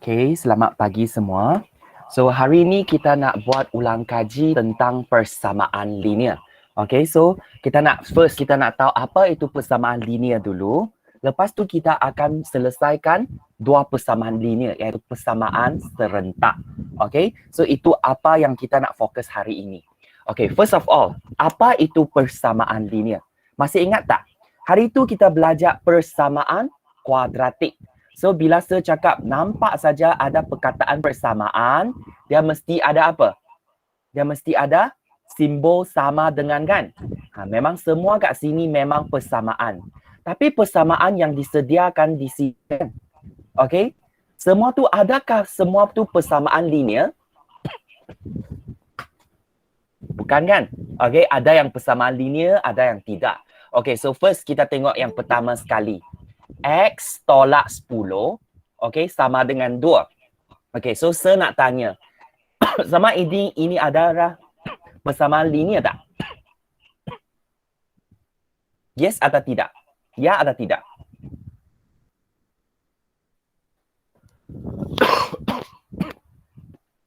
Okay, selamat pagi semua. So, hari ini kita nak buat ulang kaji tentang persamaan linear. Okay, so kita nak tahu apa itu persamaan linear dulu. Lepas tu kita akan selesaikan dua persamaan linear, iaitu persamaan serentak. Okay, so itu apa yang kita nak fokus hari ini. Okay, first of all, apa itu persamaan linear? Masih ingat tak? Hari itu kita belajar persamaan kuadratik. So, bila saya cakap nampak saja ada perkataan persamaan, dia mesti ada apa? Dia mesti ada simbol sama dengan kan? Memang semua kat sini memang persamaan. Tapi persamaan yang disediakan di sini, okay? Semua tu, adakah semua tu persamaan linear? Bukan kan? Okay, ada yang persamaan linear, ada yang tidak. Okay, so first kita tengok yang pertama sekali. X tolak 10, okay, sama dengan 2. Okay, so saya nak tanya, sama ini adalah persamaan linear tak? Yes atau tidak? Ya atau tidak?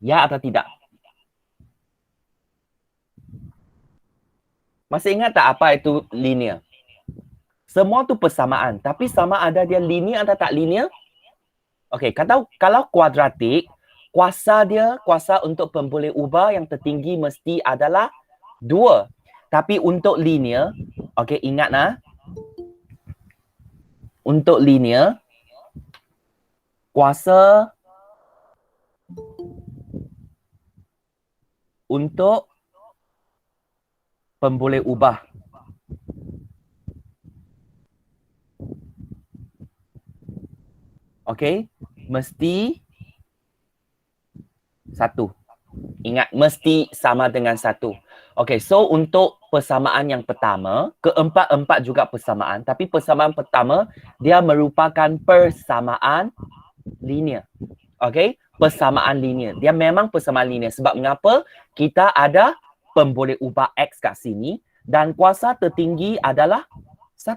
Ya atau tidak? Masih ingat tak apa itu linear? Semua tu persamaan, tapi sama ada dia linear atau tak linear? Okey, kalau kuadratik, kuasa untuk pemboleh ubah yang tertinggi mesti adalah 2. Tapi untuk linear, okey, ingat nah. Untuk linear, kuasa untuk pemboleh ubah okey, mesti 1. Ingat, mesti sama dengan 1. Okey, so untuk persamaan yang pertama, keempat-empat juga persamaan. Tapi persamaan pertama, dia merupakan persamaan linear. Okey, persamaan linear. Dia memang persamaan linear. Sebab mengapa? Kita ada pemboleh ubah X kat sini dan kuasa tertinggi adalah 1.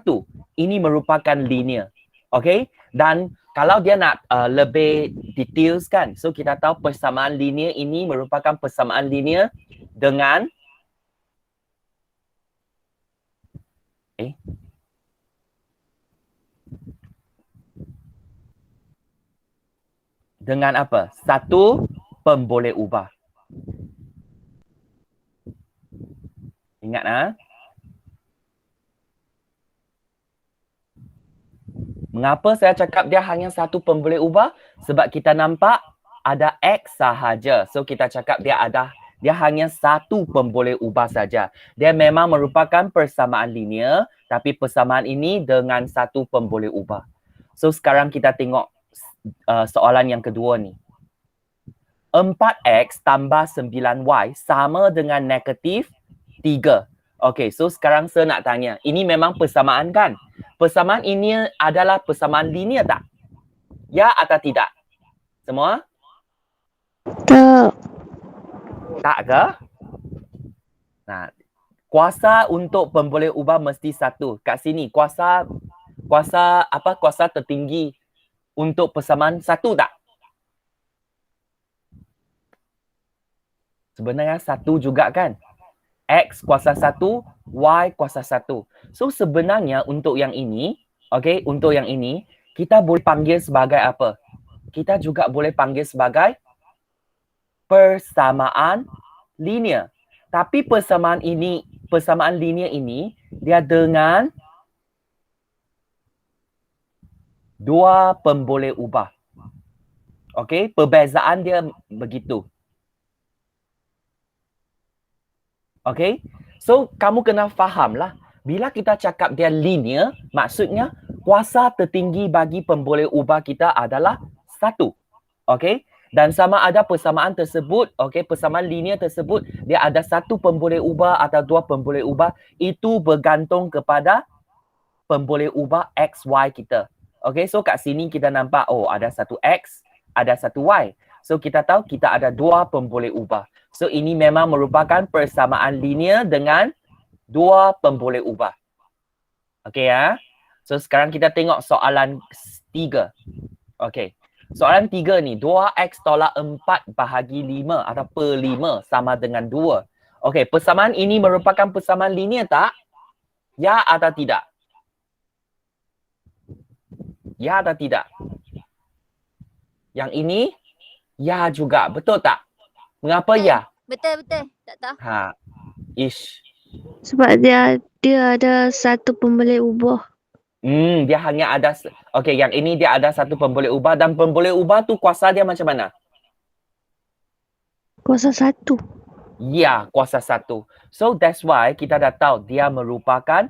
Ini merupakan linear. Okey, dan kalau dia nak lebih details kan, so kita tahu persamaan linear ini merupakan persamaan linear dengan dengan apa? Satu pemboleh ubah. Ingat Mengapa saya cakap dia hanya satu pemboleh ubah? Sebab kita nampak ada X sahaja. So kita cakap dia hanya satu pemboleh ubah saja. Dia memang merupakan persamaan linear, tapi persamaan ini dengan satu pemboleh ubah. So sekarang kita tengok soalan yang kedua ni. 4X tambah 9Y sama dengan negatif 3. Okey, so sekarang saya nak tanya, ini memang persamaan kan? Persamaan ini adalah persamaan linear tak? Ya atau tidak? Semua? Tak. Tak ke? Nah, kuasa untuk pemboleh ubah mesti 1. Kat sini kuasa tertinggi untuk persamaan 1 tak? Sebenarnya 1 juga kan? X kuasa 1, Y kuasa 1. So sebenarnya untuk yang ini, okey, untuk yang ini, kita boleh panggil sebagai apa? Kita juga boleh panggil sebagai persamaan linear. Tapi persamaan linear ini, dia dengan dua pemboleh ubah. Okey, perbezaan dia begitu. Okay, so kamu kena fahamlah. Bila kita cakap dia linear, maksudnya kuasa tertinggi bagi pemboleh ubah kita adalah 1. Okay, dan sama ada persamaan tersebut, okay, persamaan linear tersebut, dia ada satu pemboleh ubah atau dua pemboleh ubah, itu bergantung kepada pemboleh ubah X, Y kita. Okay, so kat sini kita nampak, oh ada satu X, ada satu Y. So kita tahu kita ada dua pemboleh ubah. So ini memang merupakan persamaan linear dengan dua pemboleh ubah. Okay ya. So sekarang kita tengok soalan 3. Okay. Soalan 3 ni, 2x tolak 4 bahagi 5 atau per 5 sama dengan 2. Okey, persamaan ini merupakan persamaan linear tak? Ya atau tidak? Ya atau tidak? Yang ini? Ya juga. Betul tak? Mengapa ya? Betul. Tak tahu. Ha. Ish. Sebab dia ada satu pemboleh ubah. Dia hanya ada okey, yang ini dia ada satu pemboleh ubah dan pemboleh ubah tu kuasa dia macam mana? Kuasa 1. Ya, kuasa 1. So that's why kita dah tahu dia merupakan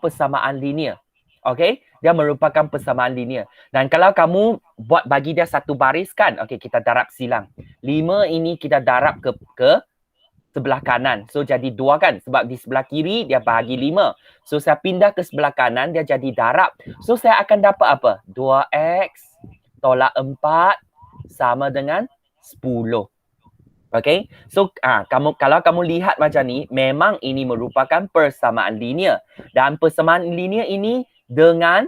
persamaan linear. Okey, dia merupakan persamaan linear. Dan kalau kamu buat bagi dia satu baris kan, okey kita darab silang. 5 ini kita darab ke sebelah kanan. So jadi 2 kan, sebab di sebelah kiri dia bahagi 5. So saya pindah ke sebelah kanan, dia jadi darab. So saya akan dapat apa? 2x tolak 4 sama dengan 10. Okay, so kalau kamu lihat macam ni, memang ini merupakan persamaan linear. Dan persamaan linear ini dengan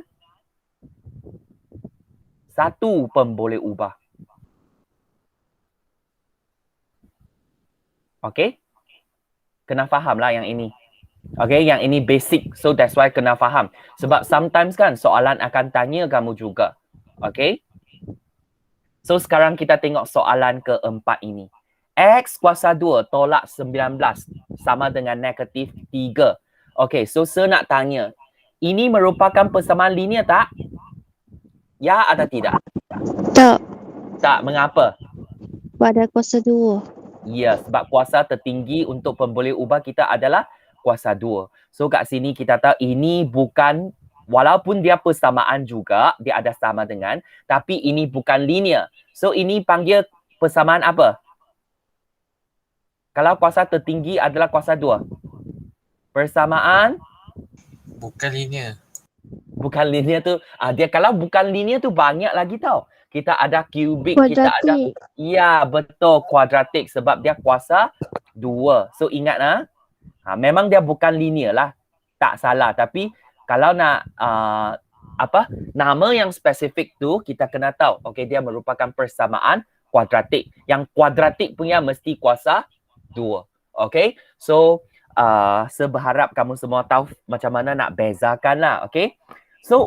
satu pemboleh ubah. Okay, kena faham lah yang ini. Okay, yang ini basic. So that's why kena faham. Sebab sometimes kan soalan akan tanya kamu juga. Okay. So sekarang kita tengok soalan keempat ini. X kuasa 2 tolak 19 sama dengan negatif 3. Okay, so saya nak tanya. Ini merupakan persamaan linear tak? Ya atau tidak? Tak. Tak, mengapa? Pada kuasa 2. Ya, sebab kuasa tertinggi untuk pemboleh ubah kita adalah kuasa 2. So kat sini kita tahu ini bukan, walaupun dia persamaan juga, dia ada sama dengan, tapi ini bukan linear. So ini panggil persamaan apa? Kalau kuasa tertinggi adalah kuasa 2. Persamaan? Bukan linear. Bukan linear tu, dia kalau bukan linear tu banyak lagi tau. Kita ada kubik, kita ada, ya betul, kuadratik sebab dia kuasa 2. So ingat memang dia bukan linear lah. Tak salah, tapi kalau nak nama yang spesifik tu kita kena tahu. Okey, dia merupakan persamaan kuadratik. Yang kuadratik punya mesti kuasa 2. Okay, so saya berharap kamu semua tahu macam mana nak bezakan lah. Okay, so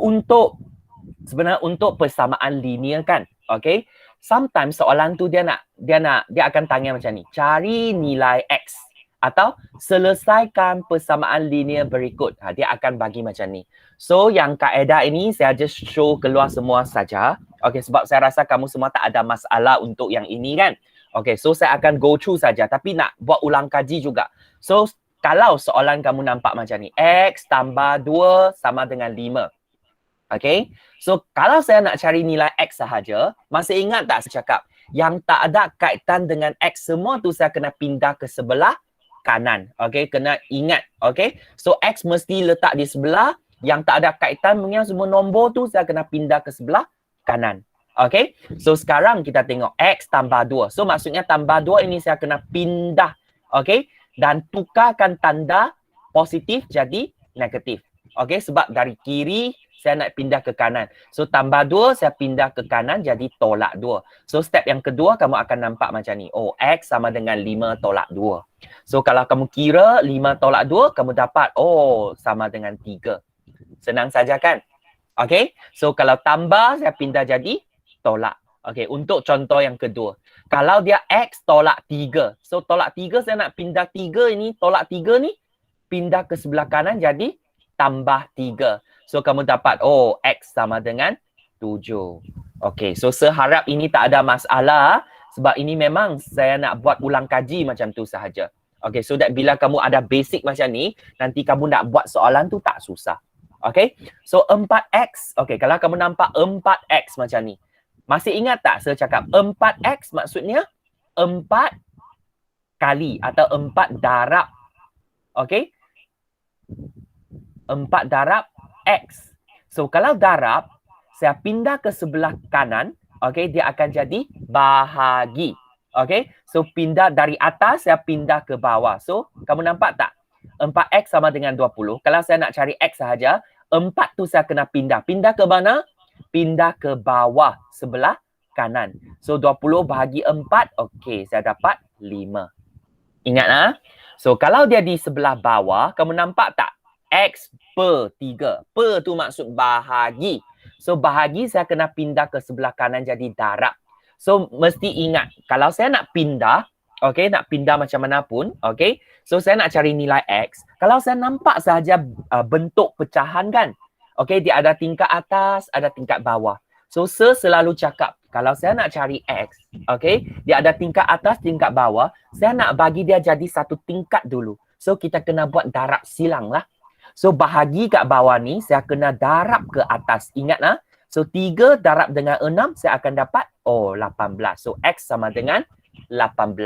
sebenarnya untuk persamaan linear kan, okay, sometimes soalan tu dia akan tanya macam ni, cari nilai X atau selesaikan persamaan linear berikut. Dia akan bagi macam ni. So yang kaedah ini saya just show keluar semua saja. Okay, sebab saya rasa kamu semua tak ada masalah untuk yang ini kan. Okay, so saya akan go through saja tapi nak buat ulang kaji juga. So kalau soalan kamu nampak macam ni, X tambah 2 sama dengan 5. Okay, so kalau saya nak cari nilai X sahaja, masih ingat tak saya cakap yang tak ada kaitan dengan X semua tu saya kena pindah ke sebelah kanan. Okay, kena ingat. Okay, so X mesti letak di sebelah, yang tak ada kaitan dengan semua nombor tu saya kena pindah ke sebelah kanan. Okay, so sekarang kita tengok X tambah 2. So maksudnya tambah 2 ini saya kena pindah. Okay, dan tukarkan tanda positif jadi negatif. Okay, sebab dari kiri saya nak pindah ke kanan. So tambah 2 saya pindah ke kanan jadi tolak 2. So step yang kedua kamu akan nampak macam ni. Oh, X sama dengan 5 tolak 2. So kalau kamu kira 5 tolak 2, kamu dapat sama dengan 3. Senang saja kan? Okay, so kalau tambah saya pindah jadi tolak. Okay, untuk contoh yang kedua. Kalau dia X tolak 3. So tolak 3 saya nak pindah 3 ini, tolak 3 ni pindah ke sebelah kanan jadi tambah 3. So kamu dapat X sama dengan 7. Okay, so saya harap ini tak ada masalah sebab ini memang saya nak buat ulang kaji macam tu sahaja. Okay, so that bila kamu ada basic macam ni, nanti kamu nak buat soalan tu tak susah. Okay, so 4X. Okay, kalau kamu nampak 4X macam ni. Masih ingat tak saya cakap 4X maksudnya 4 kali atau 4 darab. Okay, 4 darab X. So kalau darab, saya pindah ke sebelah kanan. Okay, dia akan jadi bahagi. Okay, so pindah dari atas, saya pindah ke bawah. So kamu nampak tak? 4X sama dengan 20. Kalau saya nak cari X sahaja, 4 tu saya kena pindah. Pindah ke mana? pindah ke bawah sebelah kanan. So 20 bahagi 4, okey, saya dapat 5. Ingat ah. So kalau dia di sebelah bawah, kamu nampak tak? X per 3. Per tu maksud bahagi. So bahagi saya kena pindah ke sebelah kanan jadi darab. So mesti ingat, kalau saya nak pindah, okey, nak pindah macam mana pun, okey. So saya nak cari nilai X. Kalau saya nampak sahaja bentuk pecahan kan. Okey, dia ada tingkat atas, ada tingkat bawah. So saya selalu cakap, kalau saya nak cari X, okey, dia ada tingkat atas, tingkat bawah, saya nak bagi dia jadi satu tingkat dulu. So kita kena buat darab silang lah. So bahagi kat bawah ni, saya kena darab ke atas. Ingat lah. So 3 darab dengan 6, saya akan dapat 18. So X sama dengan 18.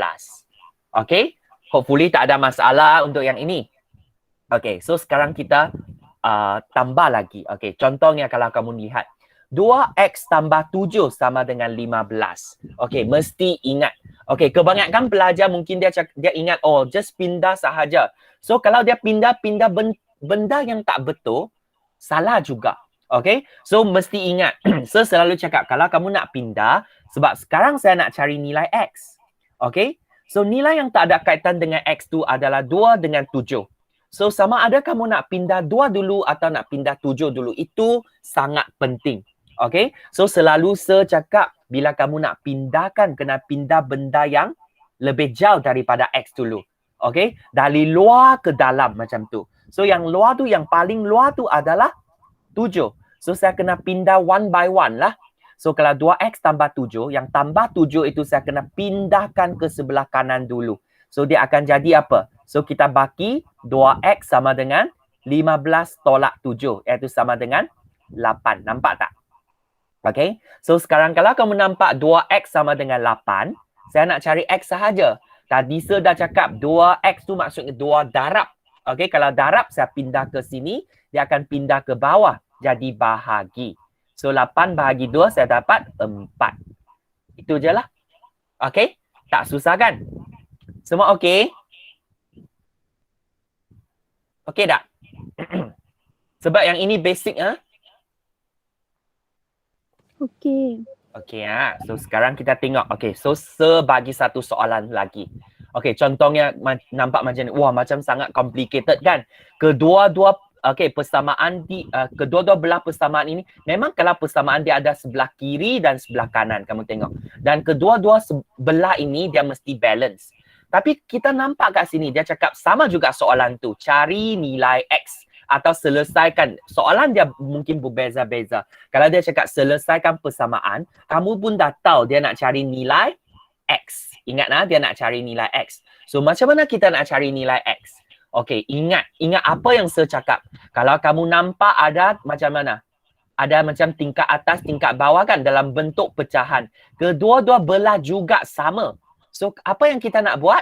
Okay. Hopefully tak ada masalah untuk yang ini. Okay. So sekarang kita tambah lagi. Okay. Contohnya kalau kamu lihat. 2X tambah 7 sama dengan 15. Okay. Mesti ingat. Okay. Kebanyakan pelajar mungkin dia ingat, just pindah sahaja. So kalau dia pindah benda yang tak betul, salah juga. Okay, so mesti ingat. Saya selalu cakap, kalau kamu nak pindah, sebab sekarang saya nak cari nilai X. Okay, so nilai yang tak ada kaitan dengan X tu adalah 2 dengan 7. So sama ada kamu nak pindah 2 dulu atau nak pindah 7 dulu. Itu sangat penting. Okay, so selalu saya cakap, bila kamu nak pindahkan, kena pindah benda yang lebih jauh daripada X dulu. Okay, dari luar ke dalam macam tu. So yang luar tu, yang paling luar tu adalah 7. So saya kena pindah one by one lah. So kalau 2X tambah 7, yang tambah 7 itu saya kena pindahkan ke sebelah kanan dulu. So dia akan jadi apa? So kita bagi 2X sama dengan 15 tolak 7, iaitu sama dengan 8. Nampak tak? Okay. So sekarang kalau kamu nampak 2X sama dengan 8, saya nak cari X sahaja. Tadi saya dah cakap 2X tu maksudnya 2 darab. Okay, kalau darab saya pindah ke sini, dia akan pindah ke bawah. Jadi bahagi. So 8 bahagi 2 saya dapat 4. Itu je lah. Okay? Tak susah kan? Semua okay? Okay tak? Sebab yang ini basic Okey. Okay So sekarang kita tengok. Okay, so sebagi satu soalan lagi. Okay, contohnya nampak macam ni. Wah, macam sangat complicated kan? Kedua-dua persamaan kedua-dua belah persamaan ini memang kalau persamaan dia ada sebelah kiri dan sebelah kanan, kamu tengok. Dan kedua-dua sebelah ini dia mesti balance. Tapi kita nampak kat sini dia cakap sama juga soalan tu, cari nilai X atau selesaikan. Soalan dia mungkin berbeza-beza. Kalau dia cakap selesaikan persamaan, kamu pun dah tahu dia nak cari nilai X. Ingat dia nak cari nilai X. So macam mana kita nak cari nilai X? Okey, ingat apa yang saya cakap. Kalau kamu nampak ada macam mana? Ada macam tingkat atas, tingkat bawah kan dalam bentuk pecahan. Kedua-dua belah juga sama. So, apa yang kita nak buat?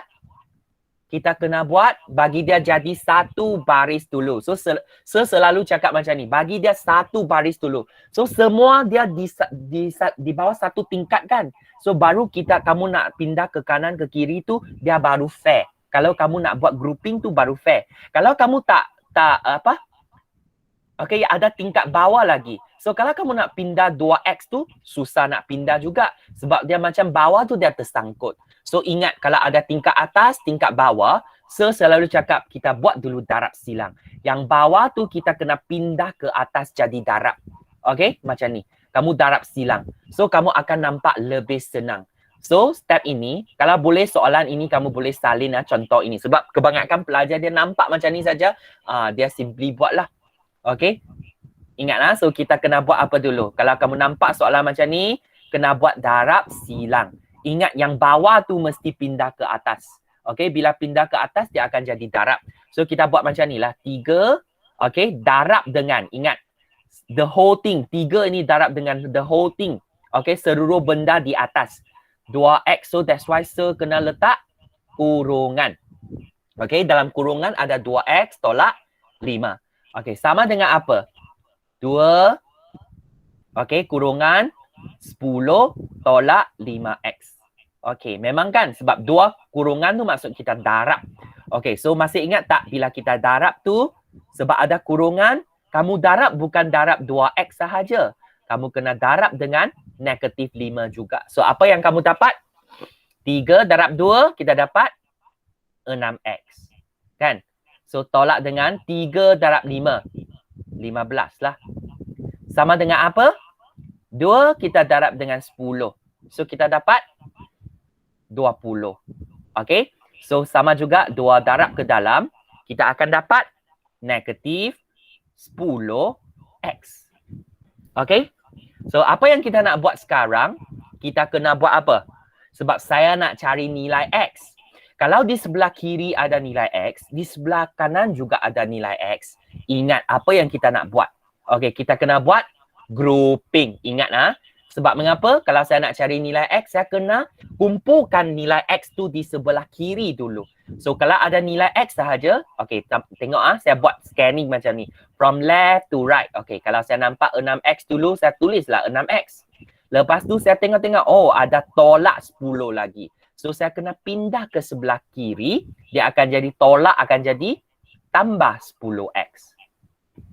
Kita kena buat, bagi dia jadi satu baris dulu. So, saya selalu cakap macam ni. Bagi dia satu baris dulu. So, semua dia di bawah satu tingkat kan. So, baru kamu nak pindah ke kanan, ke kiri tu, dia baru fair. Kalau kamu nak buat grouping tu baru fair. Kalau kamu tak okay, ada tingkat bawah lagi. So kalau kamu nak pindah 2X tu susah nak pindah juga sebab dia macam bawah tu dia tersangkut. So ingat kalau ada tingkat atas, tingkat bawah, saya selalu cakap kita buat dulu darab silang. Yang bawah tu kita kena pindah ke atas jadi darab. Okay, macam ni. Kamu darab silang. So kamu akan nampak lebih senang. So, step ini, kalau boleh soalan ini kamu boleh salin contoh ini. Sebab kebanyakan pelajar dia nampak macam ni saja, dia simply buatlah. Okay? Ingatlah, so kita kena buat apa dulu? Kalau kamu nampak soalan macam ni, kena buat darab silang. Ingat yang bawah tu mesti pindah ke atas. Okay? Bila pindah ke atas, dia akan jadi darab. So, kita buat macam ni lah. 3, okay? Darab dengan, ingat, the whole thing. 3 ini darab dengan the whole thing. Okay? Seluruh benda di atas. 2X, so that's why saya kena letak kurungan. Okay, dalam kurungan ada 2X tolak 5. Okay, sama dengan apa? 2, okay, kurungan 10 tolak 5X. Okay, memang kan? Sebab 2 kurungan tu maksud kita darab. Okay, so masih ingat tak bila kita darab tu, sebab ada kurungan, kamu darab bukan darab 2X sahaja. kamu kena darab dengan negatif 5 juga. So, apa yang kamu dapat? 3 darab 2, kita dapat 6x. Kan? So, tolak dengan 3 darab 5. 15 lah. Sama dengan apa? 2 kita darab dengan 10. So, kita dapat 20. Okay? So, sama juga 2 darab ke dalam. Kita akan dapat negatif 10x. Okay? So, apa yang kita nak buat sekarang? Kita kena buat apa? Sebab saya nak cari nilai x. Kalau di sebelah kiri ada nilai x, di sebelah kanan juga ada nilai x. Ingat apa yang kita nak buat. Okay, kita kena buat grouping. Ingat sebab mengapa? Kalau saya nak cari nilai x, saya kena kumpulkan nilai x tu di sebelah kiri dulu. So, kalau ada nilai x sahaja, okay, tengok saya buat scanning macam ni. From left to right. Okay, kalau saya nampak 6x dulu, saya tulislah 6x. Lepas tu saya tengok-tengok, oh ada tolak 10 lagi. So, saya kena pindah ke sebelah kiri. Dia akan jadi tolak, akan jadi tambah 10x.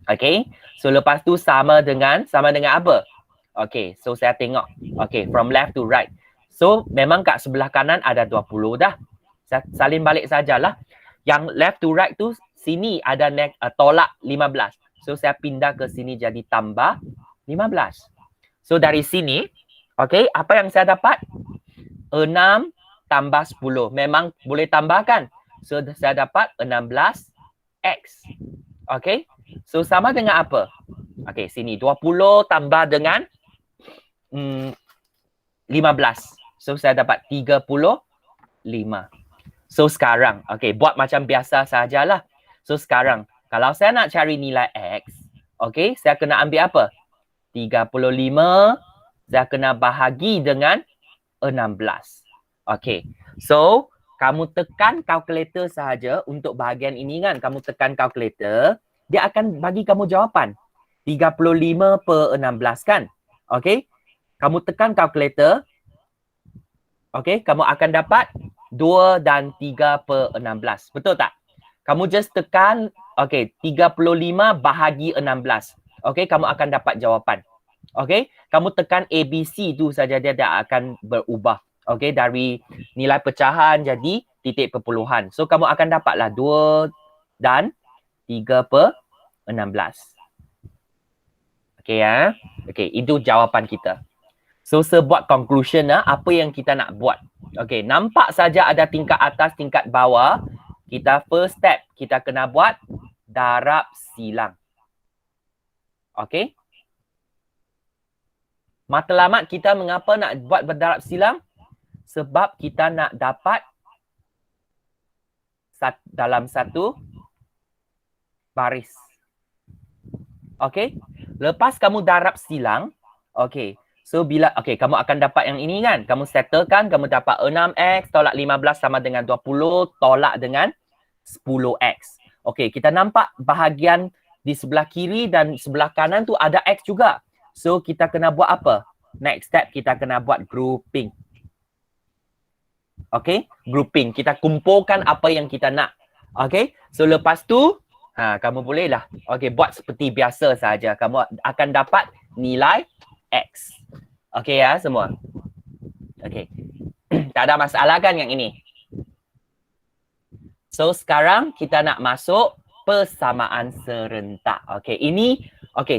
Okay, so lepas tu sama dengan apa? Okay, so saya tengok. Okay, from left to right. So, memang kat sebelah kanan ada 20 dah. Saya salin balik sajalah. Yang left to right tu, sini ada tolak 15. So, saya pindah ke sini jadi tambah 15. So, dari sini, okay, apa yang saya dapat? 6 tambah 10. Memang boleh tambahkan. So, saya dapat 16x. Okay, so sama dengan apa? Okay, sini 20 tambah dengan 15. So, saya dapat 35. So, sekarang, okay, buat macam biasa sajalah. So, sekarang, kalau saya nak cari nilai x, okay, saya kena ambil apa? 35, saya kena bahagi dengan 16. Okay, so, kamu tekan kalkulator sahaja untuk bahagian ini kan. Kamu tekan kalkulator, dia akan bagi kamu jawapan. 35 per 16 kan? Okay, kamu tekan kalkulator, okay, kamu akan dapat 2 dan 3 per 16. Betul tak? Kamu just tekan, okay, 35 bahagi 16. Okay, kamu akan dapat jawapan. Okay, kamu tekan ABC tu saja, dia akan berubah. Okay, dari nilai pecahan jadi titik perpuluhan. So, kamu akan dapatlah 2 dan 3 per 16. Okay ya. Okay, itu jawapan kita. So, sebuat conclusion apa yang kita nak buat. Okay, nampak saja ada tingkat atas, tingkat bawah. Kita first step, kita kena buat darab silang. Okay. Matlamat kita mengapa nak buat berdarab silang? Sebab kita nak dapat dalam satu baris. Okay. Lepas kamu darab silang, okay. So, kamu akan dapat yang ini kan? Kamu settlekan, kamu dapat 6x tolak 15 sama dengan 20 tolak dengan 10x. Okay, kita nampak bahagian di sebelah kiri dan sebelah kanan tu ada x juga. So, kita kena buat apa? Next step, kita kena buat grouping. Okay, grouping. Kita kumpulkan apa yang kita nak. Okay, so lepas tu, kamu bolehlah. Okay, buat seperti biasa saja. Kamu akan dapat nilai x. Okay ya semua? Okay. Tak ada masalah kan yang ini? So, sekarang kita nak masuk persamaan serentak. Okay, ini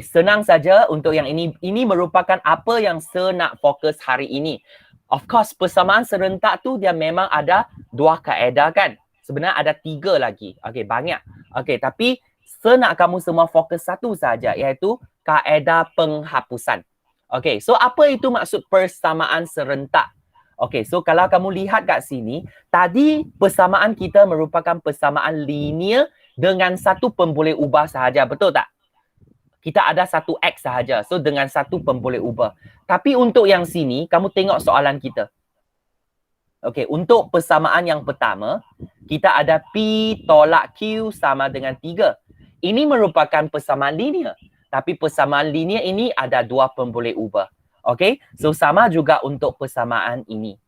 senang saja untuk yang ini. Ini merupakan apa yang saya nak fokus hari ini. Of course, persamaan serentak tu dia memang ada 2 kaedah kan? Sebenarnya ada 3 lagi. Okay, banyak. Okay, tapi saya nak kamu semua fokus satu saja, iaitu kaedah penghapusan. Okay, so apa itu maksud persamaan serentak? Okay, so kalau kamu lihat kat sini, tadi persamaan kita merupakan persamaan linear dengan satu pemboleh ubah sahaja, betul tak? Kita ada satu x sahaja, so dengan satu pemboleh ubah. Tapi untuk yang sini, kamu tengok soalan kita. Okay, untuk persamaan yang pertama, kita ada P tolak Q sama dengan 3. Ini merupakan persamaan linear. Tapi persamaan linear ini ada 2 pemboleh ubah. Okay, so sama juga untuk persamaan ini.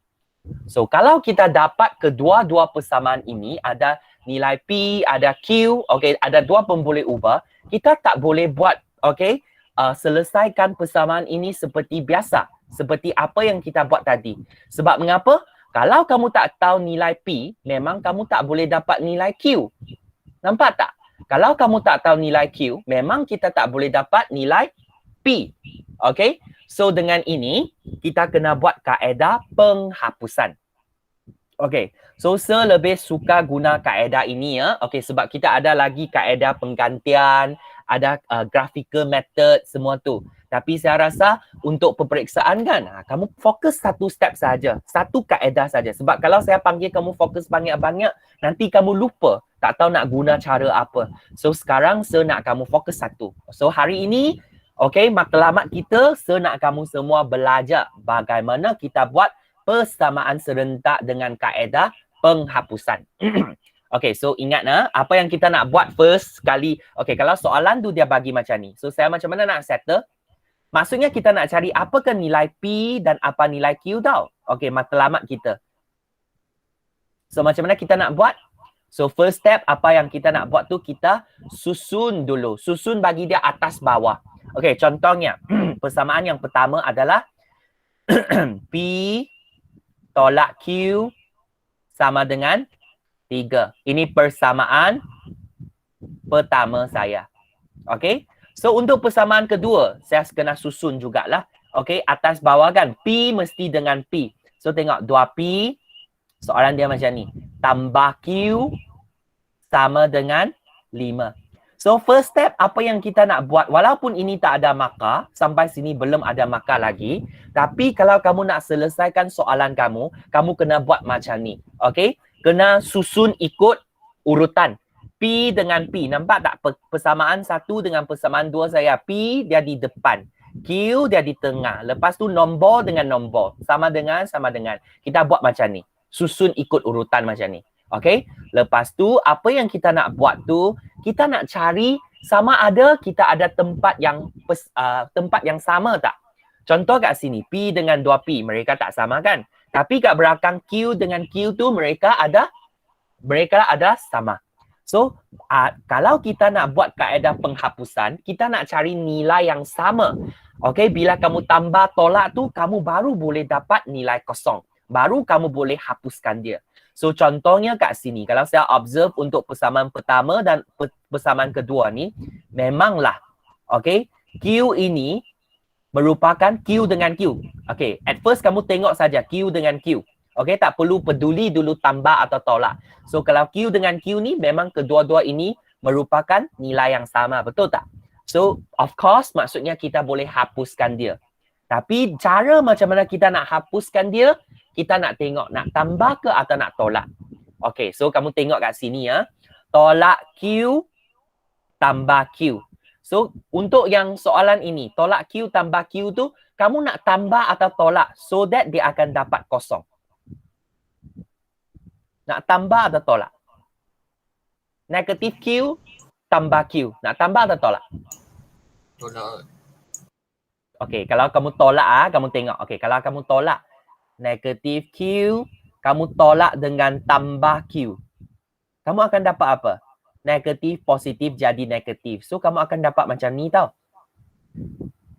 So, kalau kita dapat kedua-dua persamaan ini, ada nilai P, ada Q, okay, ada 2 pemboleh ubah, kita tak boleh buat, okay, selesaikan persamaan ini seperti biasa. Seperti apa yang kita buat tadi. Sebab mengapa? Kalau kamu tak tahu nilai P, memang kamu tak boleh dapat nilai Q. Nampak tak? Kalau kamu tak tahu nilai Q, memang kita tak boleh dapat nilai P. Okay? So dengan ini, kita kena buat kaedah penghapusan. Okay. So saya lebih suka guna kaedah ini ya. Okay, sebab kita ada lagi kaedah penggantian, ada graphical method, semua tu. Tapi saya rasa untuk peperiksaan kan, kamu fokus satu step saja, satu kaedah saja. Sebab kalau saya panggil kamu fokus banyak-banyak, nanti kamu lupa, tak tahu nak guna cara apa. So sekarang saya nak kamu fokus satu. So hari ini, okay, matlamat kita, saya nak kamu semua belajar bagaimana kita buat persamaan serentak dengan kaedah penghapusan. Okay, so ingat apa yang kita nak buat first sekali. Okay, kalau soalan tu dia bagi macam ni. So saya macam mana nak settle? Maksudnya kita nak cari apakah nilai P dan apa nilai Q tau. Okay, matlamat kita. So macam mana kita nak buat? So first step apa yang kita nak buat tu kita susun dulu. Susun bagi dia atas bawah. Okay, contohnya persamaan yang pertama adalah P tolak Q sama dengan 3. Ini persamaan pertama saya. Okay. So untuk persamaan kedua, saya kena susun jugalah. Okay, atas bawah kan. P mesti dengan P. So tengok 2P. Soalan dia macam ni. Tambah Q sama dengan 5. So first step apa yang kita nak buat, walaupun ini tak ada markah, sampai sini belum ada markah lagi, tapi kalau kamu nak selesaikan soalan kamu, kamu kena buat macam ni. Okay? Kena susun ikut urutan. P dengan P. Nampak tak persamaan 1 dengan persamaan 2 saya? P dia di depan. Q dia di tengah. Lepas tu nombor dengan nombor. Sama dengan. Kita buat macam ni. Susun ikut urutan macam ni. Okay? Lepas tu apa yang kita nak buat tu, kita nak cari sama ada kita ada tempat yang sama tak? Contoh kat sini, P dengan 2P, mereka tak sama kan? Tapi kat belakang Q dengan Q tu mereka ada sama. So, kalau kita nak buat kaedah penghapusan, kita nak cari nilai yang sama. Okay, bila kamu tambah tolak tu, kamu baru boleh dapat nilai kosong. Baru kamu boleh hapuskan dia. So, contohnya kat sini, kalau saya observe untuk persamaan pertama dan persamaan kedua ni, memanglah, okay, Q ini merupakan Q dengan Q. Okay, at first kamu tengok saja Q dengan Q. Okay, tak perlu peduli dulu tambah atau tolak. So, kalau Q dengan Q ni, memang kedua-dua ini merupakan nilai yang sama. Betul tak? So, of course, maksudnya kita boleh hapuskan dia. Tapi, cara macam mana kita nak hapuskan dia, kita nak tengok nak tambah ke atau nak tolak. Okay, so kamu tengok kat sini ya. Tolak Q tambah Q. So, untuk yang soalan ini, tolak Q tambah Q tu, kamu nak tambah atau tolak so that dia akan dapat kosong. Nak tambah atau tolak? Negatif Q tambah Q. Nak tambah atau tolak? Tolak. Okay, kalau kamu tolak, kamu tengok. Okay, kalau kamu tolak negatif Q, kamu tolak dengan tambah Q. Kamu akan dapat apa? Negatif, positif jadi negatif. So, kamu akan dapat macam ni tau.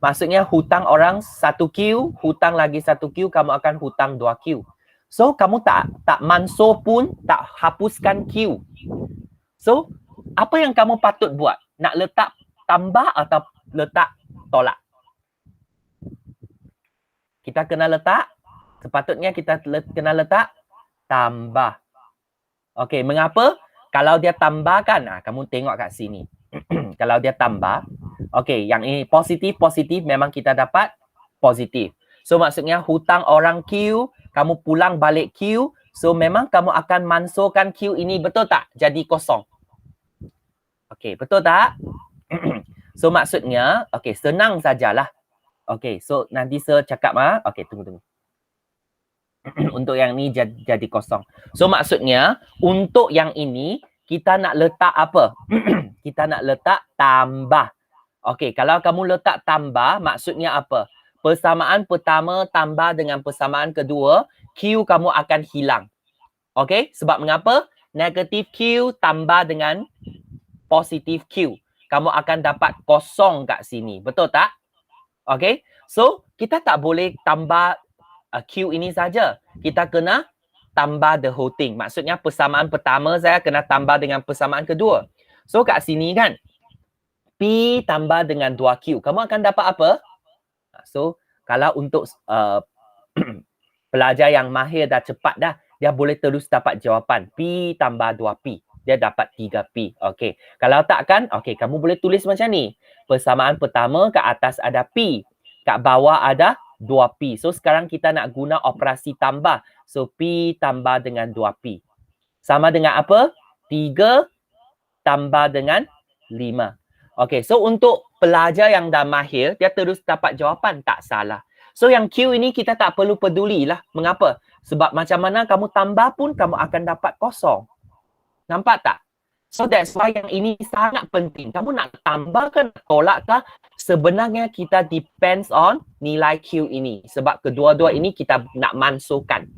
Maksudnya hutang orang 1Q, hutang lagi 1Q, kamu akan hutang 2Q. So, kamu tak manso pun, tak hapuskan Q. So, apa yang kamu patut buat? Nak letak tambah atau letak tolak? Kita kena letak, sepatutnya kita kena letak tambah. Okey, mengapa? Kalau dia tambahkan, kamu tengok kat sini. Kalau dia tambah, okey, yang ini positif memang kita dapat positif. So maksudnya hutang orang Q, kamu pulang balik Q, so memang kamu akan mansuhkan Q ini, betul tak? Jadi kosong. Okey, betul tak? So maksudnya, okey, senang sajalah. Okey, so nanti saya cakap okey, tunggu. Untuk yang ni jadi kosong. So maksudnya untuk yang ini kita nak letak apa? Kita nak letak tambah. Okey, kalau kamu letak tambah maksudnya apa? Persamaan pertama tambah dengan persamaan kedua, Q kamu akan hilang. Okey, sebab mengapa? Negatif Q tambah dengan positif Q. kamu akan dapat kosong kat sini. Betul tak? Okay. So, kita tak boleh tambah Q ini saja. Kita kena tambah the whole thing. Maksudnya persamaan pertama saya kena tambah dengan persamaan kedua. So, kat sini kan, P tambah dengan 2Q. Kamu akan dapat apa? So, kalau untuk pelajar yang mahir dah cepat dah, dia boleh terus dapat jawapan. P tambah 2P. Dia dapat 3P. Okey. Kalau tak kan, okey, kamu boleh tulis macam ni. Persamaan pertama kat atas ada P. Kat bawah ada 2P. So, sekarang kita nak guna operasi tambah. So, P tambah dengan 2P. Sama dengan apa? 3 tambah dengan 5. Okey, so untuk pelajar yang dah mahir, dia terus dapat jawapan, tak salah. So yang Q ini kita tak perlu pedulilah. Mengapa? Sebab macam mana kamu tambah pun kamu akan dapat kosong. Nampak tak? So that's why yang ini sangat penting. Kamu nak tambah ke nak tolak ke? Sebenarnya kita depends on nilai Q ini. Sebab kedua-dua ini kita nak mansuhkan.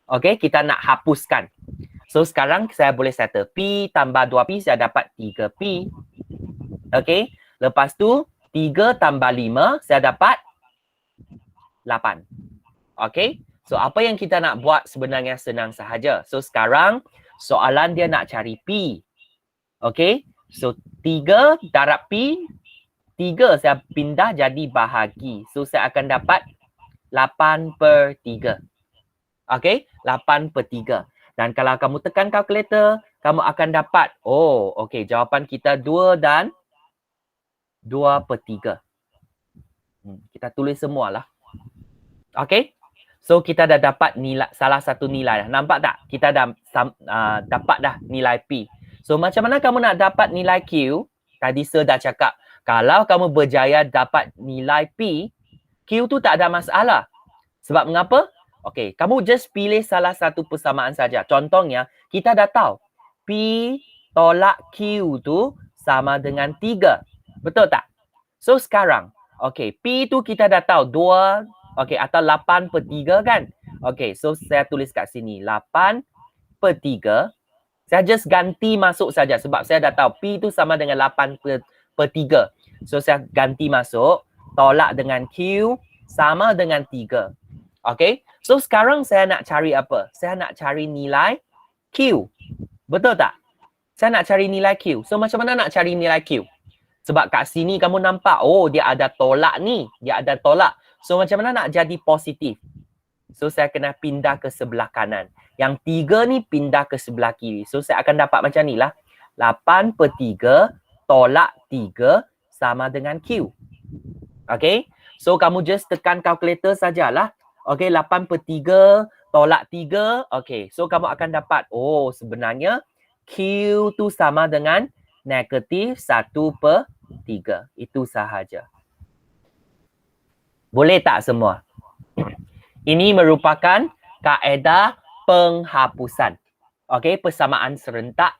Okey, kita nak hapuskan. So sekarang saya boleh settle. P tambah 2P saya dapat 3P. Okey. Lepas tu 3 tambah 5 saya dapat 8. Okey. So apa yang kita nak buat sebenarnya senang sahaja. So sekarang soalan dia nak cari P. Okey. So 3 darab P. 3 saya pindah jadi bahagi. So saya akan dapat 8/3. Okey. 8/3. Dan kalau kamu tekan kalkulator, kamu akan dapat, oh, okey, jawapan kita 2 dan 2/3. Kita tulis semualah. Okey. So, kita dah dapat nilai, salah satu nilai dah. Nampak tak? Kita dah dapat dah nilai P. So, macam mana kamu nak dapat nilai Q? Tadi Sir dah cakap, kalau kamu berjaya dapat nilai P, Q tu tak ada masalah. Sebab mengapa? Okey, kamu just pilih salah satu persamaan saja. Contohnya, kita dah tahu P tolak Q tu sama dengan 3. Betul tak? So sekarang, okey, P tu kita dah tahu 2, okey, atau 8/3 kan? Okey, so saya tulis kat sini 8/3. Saya just ganti masuk saja sebab saya dah tahu P tu sama dengan 8/3. So saya ganti masuk, tolak dengan Q sama dengan 3. Okey, so sekarang saya nak cari apa? Saya nak cari nilai Q. Betul tak? Saya nak cari nilai Q. So macam mana nak cari nilai Q? Sebab kat sini kamu nampak, oh dia ada tolak ni. Dia ada tolak. So macam mana nak jadi positif? So saya kena pindah ke sebelah kanan. Yang 3 ni pindah ke sebelah kiri. So saya akan dapat macam ni lah. 8/3 tolak 3 sama dengan Q. Okay. So kamu just tekan kalkulator sajalah. Okay, 8/3 tolak 3. Okay, so kamu akan dapat, oh sebenarnya Q tu sama dengan negatif 1/3. Itu sahaja. Boleh tak semua? Ini merupakan kaedah penghapusan. Okay, persamaan serentak,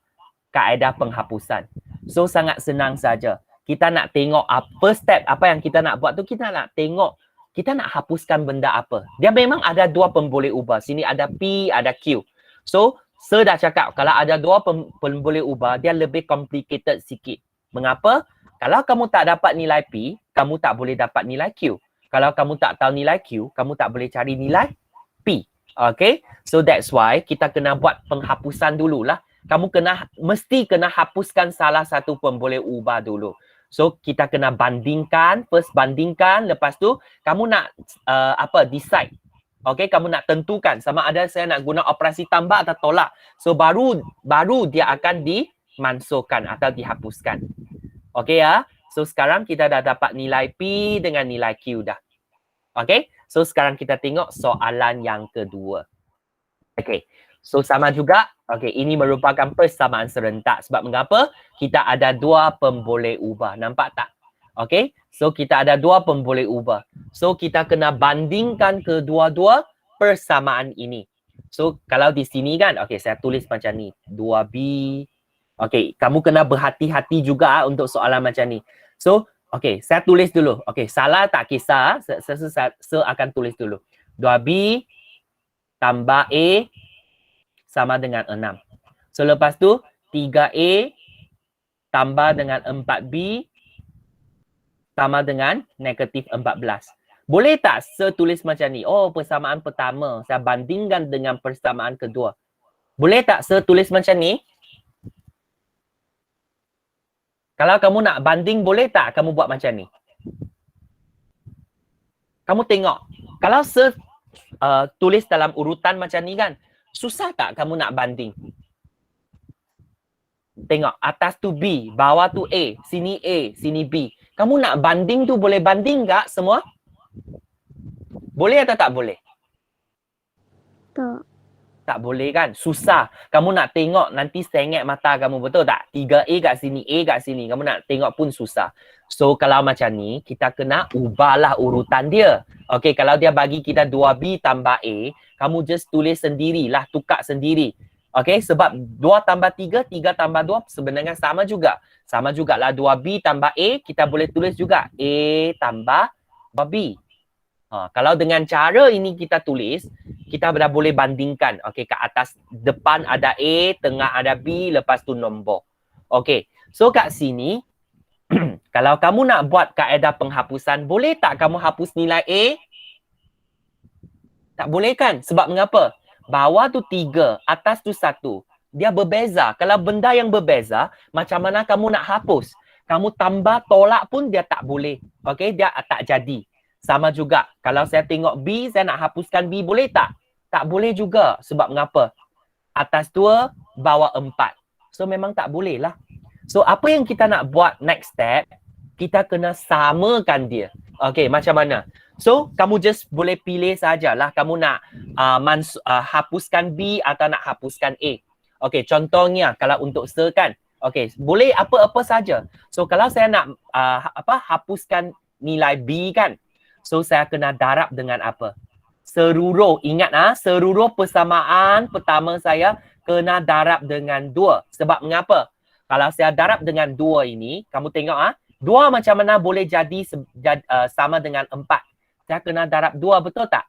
kaedah penghapusan. So sangat senang saja. Kita nak tengok apa step, apa yang kita nak buat tu, kita nak tengok kita nak hapuskan benda apa. Dia memang ada dua pemboleh ubah. Sini ada P, ada Q. So, Sir dah cakap, kalau ada dua pemboleh ubah, dia lebih complicated sikit. Mengapa? Kalau kamu tak dapat nilai P, kamu tak boleh dapat nilai Q. Kalau kamu tak tahu nilai Q, kamu tak boleh cari nilai P. Okay? So, that's why kita kena buat penghapusan dululah. Kamu mesti kena hapuskan salah satu pemboleh ubah dulu. So kita kena bandingkan, first bandingkan, lepas tu kamu nak decide. Okay, kamu nak tentukan sama ada saya nak guna operasi tambah atau tolak. So baru dia akan dimansuhkan atau dihapuskan. Okay ya. So sekarang kita dah dapat nilai P dengan nilai Q dah. Okay, so sekarang kita tengok soalan yang kedua. Okay, so sama juga. Okay, ini merupakan persamaan serentak. Sebab mengapa? Kita ada dua pemboleh ubah. Nampak tak? Okay, so kita ada dua pemboleh ubah. So kita kena bandingkan kedua-dua persamaan ini. So kalau di sini kan, okay, saya tulis macam ni. 2B. Okay, kamu kena berhati-hati juga untuk soalan macam ni. So, okay, saya tulis dulu. Okay, salah tak kisah. Saya akan tulis dulu. 2B tambah A sama dengan 6. So lepas tu 3A tambah dengan 4B sama dengan negatif 14. Boleh tak saya tulis macam ni? Oh, persamaan pertama saya bandingkan dengan persamaan kedua. Boleh tak saya tulis macam ni? Kalau kamu nak banding, boleh tak kamu buat macam ni? Kamu tengok. Kalau saya tulis dalam urutan macam ni kan, susah tak kamu nak banding? Tengok, atas tu B, bawah tu A, sini B. Kamu nak banding tu boleh banding tak semua? Boleh atau tak boleh? Tak. Tak boleh kan? Susah. Kamu nak tengok nanti sengit mata kamu, betul tak? 3A kat sini, A kat sini. Kamu nak tengok pun susah. So kalau macam ni, kita kena ubahlah urutan dia. Okay, kalau dia bagi kita 2B tambah A, kamu just tulis sendirilah, tukar sendiri. Okay, sebab 2 tambah 3, 3 tambah 2 sebenarnya sama juga. Sama jugalah 2B tambah A, kita boleh tulis juga A tambah B. Kalau dengan cara ini kita tulis, kita dah boleh bandingkan. Okey, kat atas depan ada A, tengah ada B, lepas tu nombor. Okey, so kat sini, kalau kamu nak buat kaedah penghapusan, boleh tak kamu hapus nilai A? Tak boleh kan? Sebab mengapa? Bawah tu 3, atas tu 1. Dia berbeza. Kalau benda yang berbeza, macam mana kamu nak hapus? Kamu tambah, tolak pun dia tak boleh. Okey, dia tak jadi. Sama juga. Kalau saya tengok B, saya nak hapuskan B, boleh tak? Tak boleh juga. Sebab mengapa? Atas 2, bawah 4. So memang tak boleh lah. So apa yang kita nak buat next step, kita kena samakan dia. Okay, macam mana? So kamu just boleh pilih sajalah. Kamu nak hapuskan B atau nak hapuskan A. Okay, contohnya kalau untuk se kan. Okay, boleh apa-apa saja. So kalau saya nak hapuskan nilai B kan. So saya kena darab dengan apa? Seluruh, ingat seluruh persamaan pertama saya kena darab dengan 2. Sebab mengapa? Kalau saya darab dengan 2 ini, kamu tengok 2 macam mana boleh jadi sama dengan 4? Saya kena darab 2, betul tak?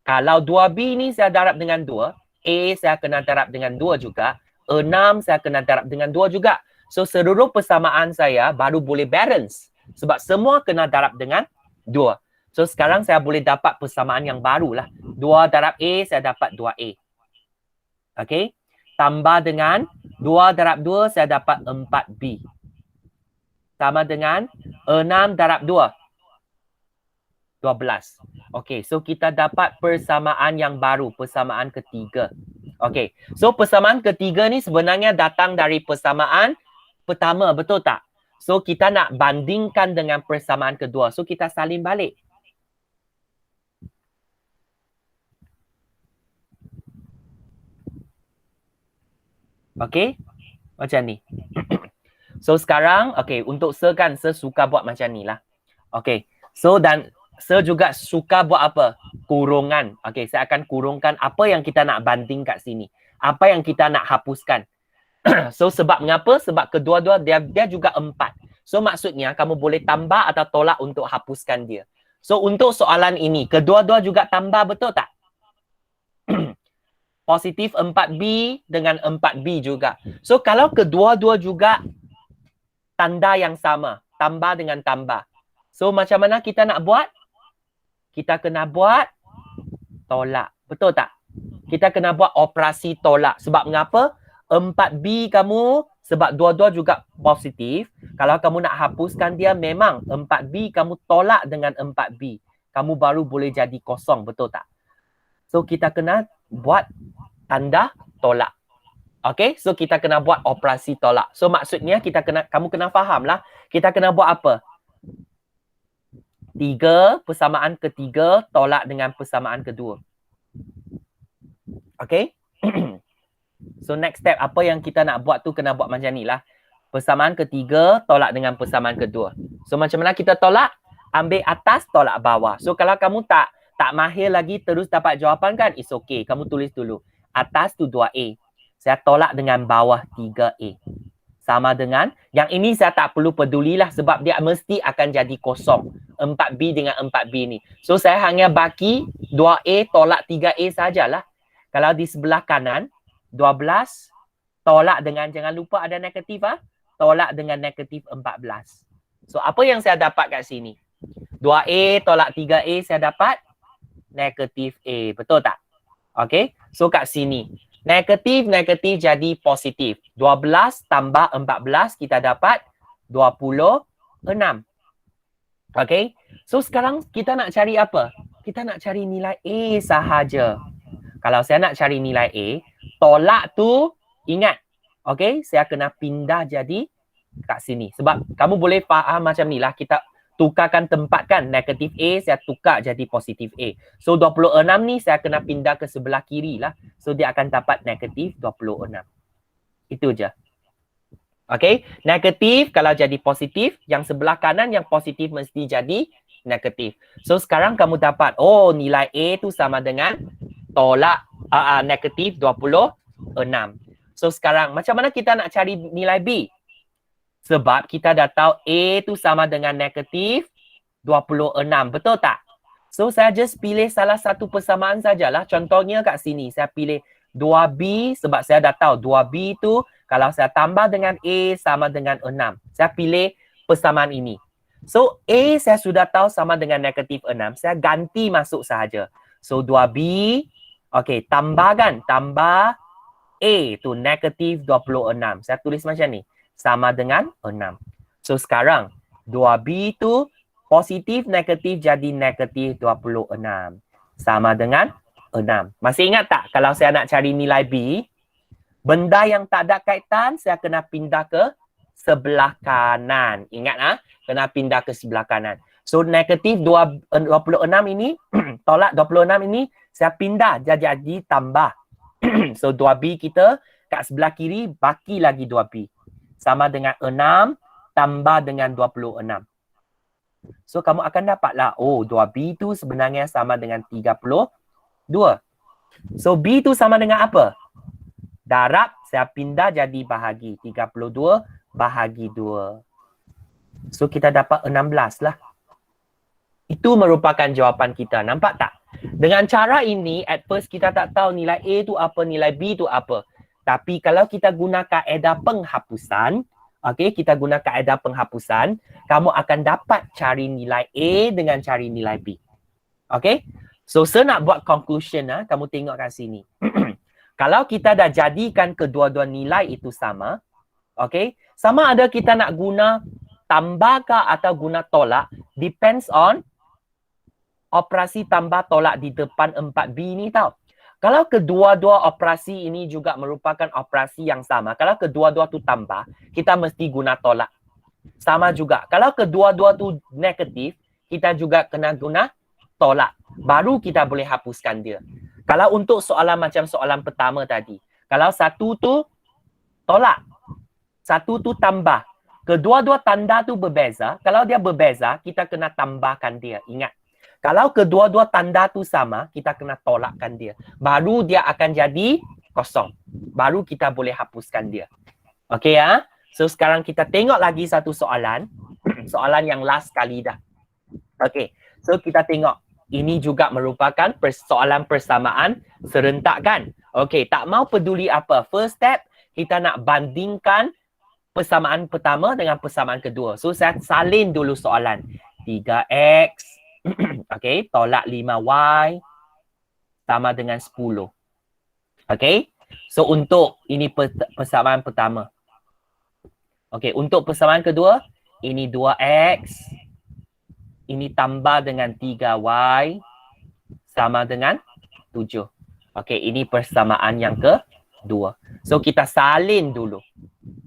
Kalau 2B ni saya darab dengan 2, A saya kena darab dengan 2 juga, 6 saya kena darab dengan 2 juga. So seluruh persamaan saya baru boleh balance. Sebab semua kena darab dengan 2. So sekarang saya boleh dapat persamaan yang baru lah. 2 darab A, saya dapat 2A. Okay. Tambah dengan 2 darab 2, saya dapat 4B. Sama dengan 6 darab 2. 12. Okay, so kita dapat persamaan yang baru. Persamaan ketiga. Okay, so persamaan ketiga ni sebenarnya datang dari persamaan pertama, betul tak? So kita nak bandingkan dengan persamaan kedua. So kita salin balik. Okay, macam ni. So sekarang, okay, untuk se kan, se suka buat macam ni lah. Okay, so dan se juga suka buat apa? Kurungan. Okay, saya akan kurungkan apa yang kita nak banding kat sini. Apa yang kita nak hapuskan. So sebab mengapa? Sebab kedua-dua dia juga 4. So maksudnya kamu boleh tambah atau tolak untuk hapuskan dia. So untuk soalan ini, kedua-dua juga tambah, betul tak? Positif 4B dengan 4B juga. So kalau kedua-dua juga tanda yang sama, tambah dengan tambah. So macam mana kita nak buat? Kita kena buat tolak. Betul tak? Kita kena buat operasi tolak. Sebab mengapa? 4B kamu, sebab dua-dua juga positif. Kalau kamu nak hapuskan dia, memang 4B kamu tolak dengan 4B. Kamu baru boleh jadi kosong. Betul tak? So kita kena buat tanda tolak. Okay, so kita kena buat operasi tolak. So maksudnya kamu kena faham lah. Kita kena buat apa? 3 persamaan ketiga tolak dengan persamaan kedua. Okay. So next step, apa yang kita nak buat tu kena buat macam ni lah. Persamaan ketiga tolak dengan persamaan kedua. So macam mana kita tolak? Ambil atas, tolak bawah. So kalau kamu tak mahir lagi terus dapat jawapan kan, it's okay. Kamu tulis dulu. Atas tu 2A. Saya tolak dengan bawah 3A. Sama dengan, yang ini saya tak perlu pedulilah sebab dia mesti akan jadi kosong. 4B dengan 4B ni. So saya hanya bagi 2A tolak 3A sajalah. Kalau di sebelah kanan, 12 tolak dengan, jangan lupa ada negatif tolak dengan negatif 14. So, apa yang saya dapat kat sini? 2A tolak 3A saya dapat negatif A. Betul tak? Okay. So, kat sini. Negatif jadi positif. 12 tambah 14 kita dapat 26. Okay. So, sekarang kita nak cari apa? Kita nak cari nilai A sahaja. Kalau saya nak cari nilai A, tolak tu ingat. Okay. Saya kena pindah jadi kat sini. Sebab kamu boleh faham macam ni lah. Kita tukarkan tempat kan. Negatif A saya tukar jadi positif A. So 26 ni saya kena pindah ke sebelah kiri lah. So dia akan dapat negatif 26. Itu je. Okay. Negatif kalau jadi positif. Yang sebelah kanan yang positif mesti jadi negatif. So sekarang kamu dapat. Oh nilai A tu sama dengan tolak negatif 26. So sekarang macam mana kita nak cari nilai B? Sebab kita dah tahu A tu sama dengan negatif 26. Betul tak? So, saya just pilih salah satu persamaan sajalah. Contohnya kat sini, saya pilih 2B sebab saya dah tahu 2B tu kalau saya tambah dengan A sama dengan 6. Saya pilih persamaan ini. So, A saya sudah tahu sama dengan negatif 6. Saya ganti masuk sahaja. So, 2B, okay, tambahkan. Tambah A tu negatif 26. Saya tulis macam ni. Sama dengan 6. So sekarang 2B tu positif negatif jadi negatif 26. Sama dengan 6. Masih ingat tak kalau saya nak cari nilai B, benda yang tak ada kaitan saya kena pindah ke sebelah kanan. Ingat ah, kena pindah ke sebelah kanan. So negatif 26 ini tolak 26 ini saya pindah jadi tambah. So 2B kita kat sebelah kiri baki lagi 2B. Sama dengan 6 tambah dengan 26. So, kamu akan dapatlah. Oh, 2B tu sebenarnya sama dengan 32. So, B tu sama dengan apa? Darab, saya pindah jadi bahagi. 32 bahagi 2. So, kita dapat 16 lah. Itu merupakan jawapan kita. Nampak tak? Dengan cara ini, at first kita tak tahu nilai A tu apa, nilai B tu apa. Tapi kalau kita guna kaedah penghapusan, okay, kita guna kaedah penghapusan, kamu akan dapat cari nilai A dengan cari nilai B. Okay? So, saya nak buat conclusion, kamu tengok kat sini. Kalau kita dah jadikan kedua-dua nilai itu sama, okay, sama ada kita nak guna tambahkah atau guna tolak, depends on operasi tambah tolak di depan 4B ni tau. Kalau kedua-dua operasi ini juga merupakan operasi yang sama. Kalau kedua-dua tu tambah, kita mesti guna tolak. Sama juga. Kalau kedua-dua tu negatif, kita juga kena guna tolak. Baru kita boleh hapuskan dia. Kalau untuk soalan macam soalan pertama tadi. Kalau satu tu tolak. Satu tu tambah. Kedua-dua tanda tu berbeza. Kalau dia berbeza, kita kena tambahkan dia. Ingat. Kalau kedua-dua tanda tu sama, kita kena tolakkan dia. Baru dia akan jadi kosong. Baru kita boleh hapuskan dia. Okey ya? So sekarang kita tengok lagi satu soalan. Soalan yang last kali dah. Okey. So kita tengok. Ini juga merupakan soalan persamaan serentak kan? Okey, tak mau peduli apa. First step, kita nak bandingkan persamaan pertama dengan persamaan kedua. So saya salin dulu soalan. 3x okay, tolak 5y sama dengan 10. Okay, so untuk ini persamaan pertama. Okay, untuk persamaan kedua, ini 2x, ini tambah dengan 3y sama dengan 7. Okay, ini persamaan yang kedua. So kita salin dulu.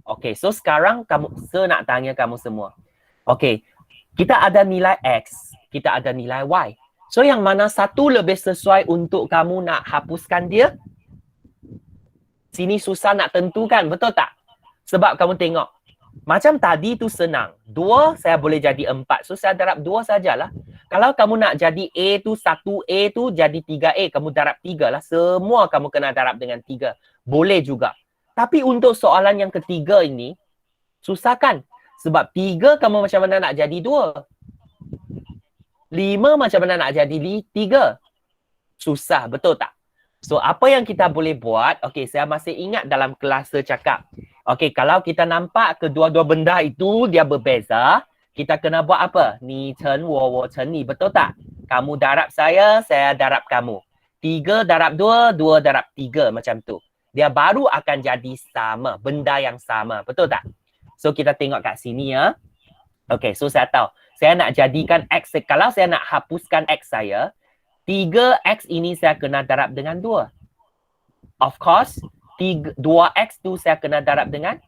Okay, so sekarang saya nak tanya kamu semua. Okay, kita ada nilai x. Kita ada nilai y. So yang mana satu lebih sesuai untuk kamu nak hapuskan dia? Sini susah nak tentukan, betul tak? Sebab kamu tengok. Macam tadi tu senang. 2 saya boleh jadi 4. So saya darab 2 sajalah. Kalau kamu nak jadi A tu 1A tu jadi 3A. Kamu darab 3 lah. Semua kamu kena darab dengan 3. Boleh juga. Tapi untuk soalan yang ketiga ini, susah kan? Sebab 3 kamu macam mana nak jadi 2? 5 macam mana nak jadi 3? Susah, betul tak? So, apa yang kita boleh buat? Okey, saya masih ingat dalam kelas saya cakap. Okey, kalau kita nampak kedua-dua benda itu dia berbeza, kita kena buat apa? Ni chen wo chen ni, betul tak? Kamu darab saya darab kamu. 3 darab 2, 2 darab 3 macam tu. Dia baru akan jadi sama, benda yang sama, betul tak? So kita tengok kat sini ya. Okey, so saya tahu. Saya nak jadikan X, kalau saya nak hapuskan X saya, 3X ini saya kena darab dengan 2. Of course, 2X tu saya kena darab dengan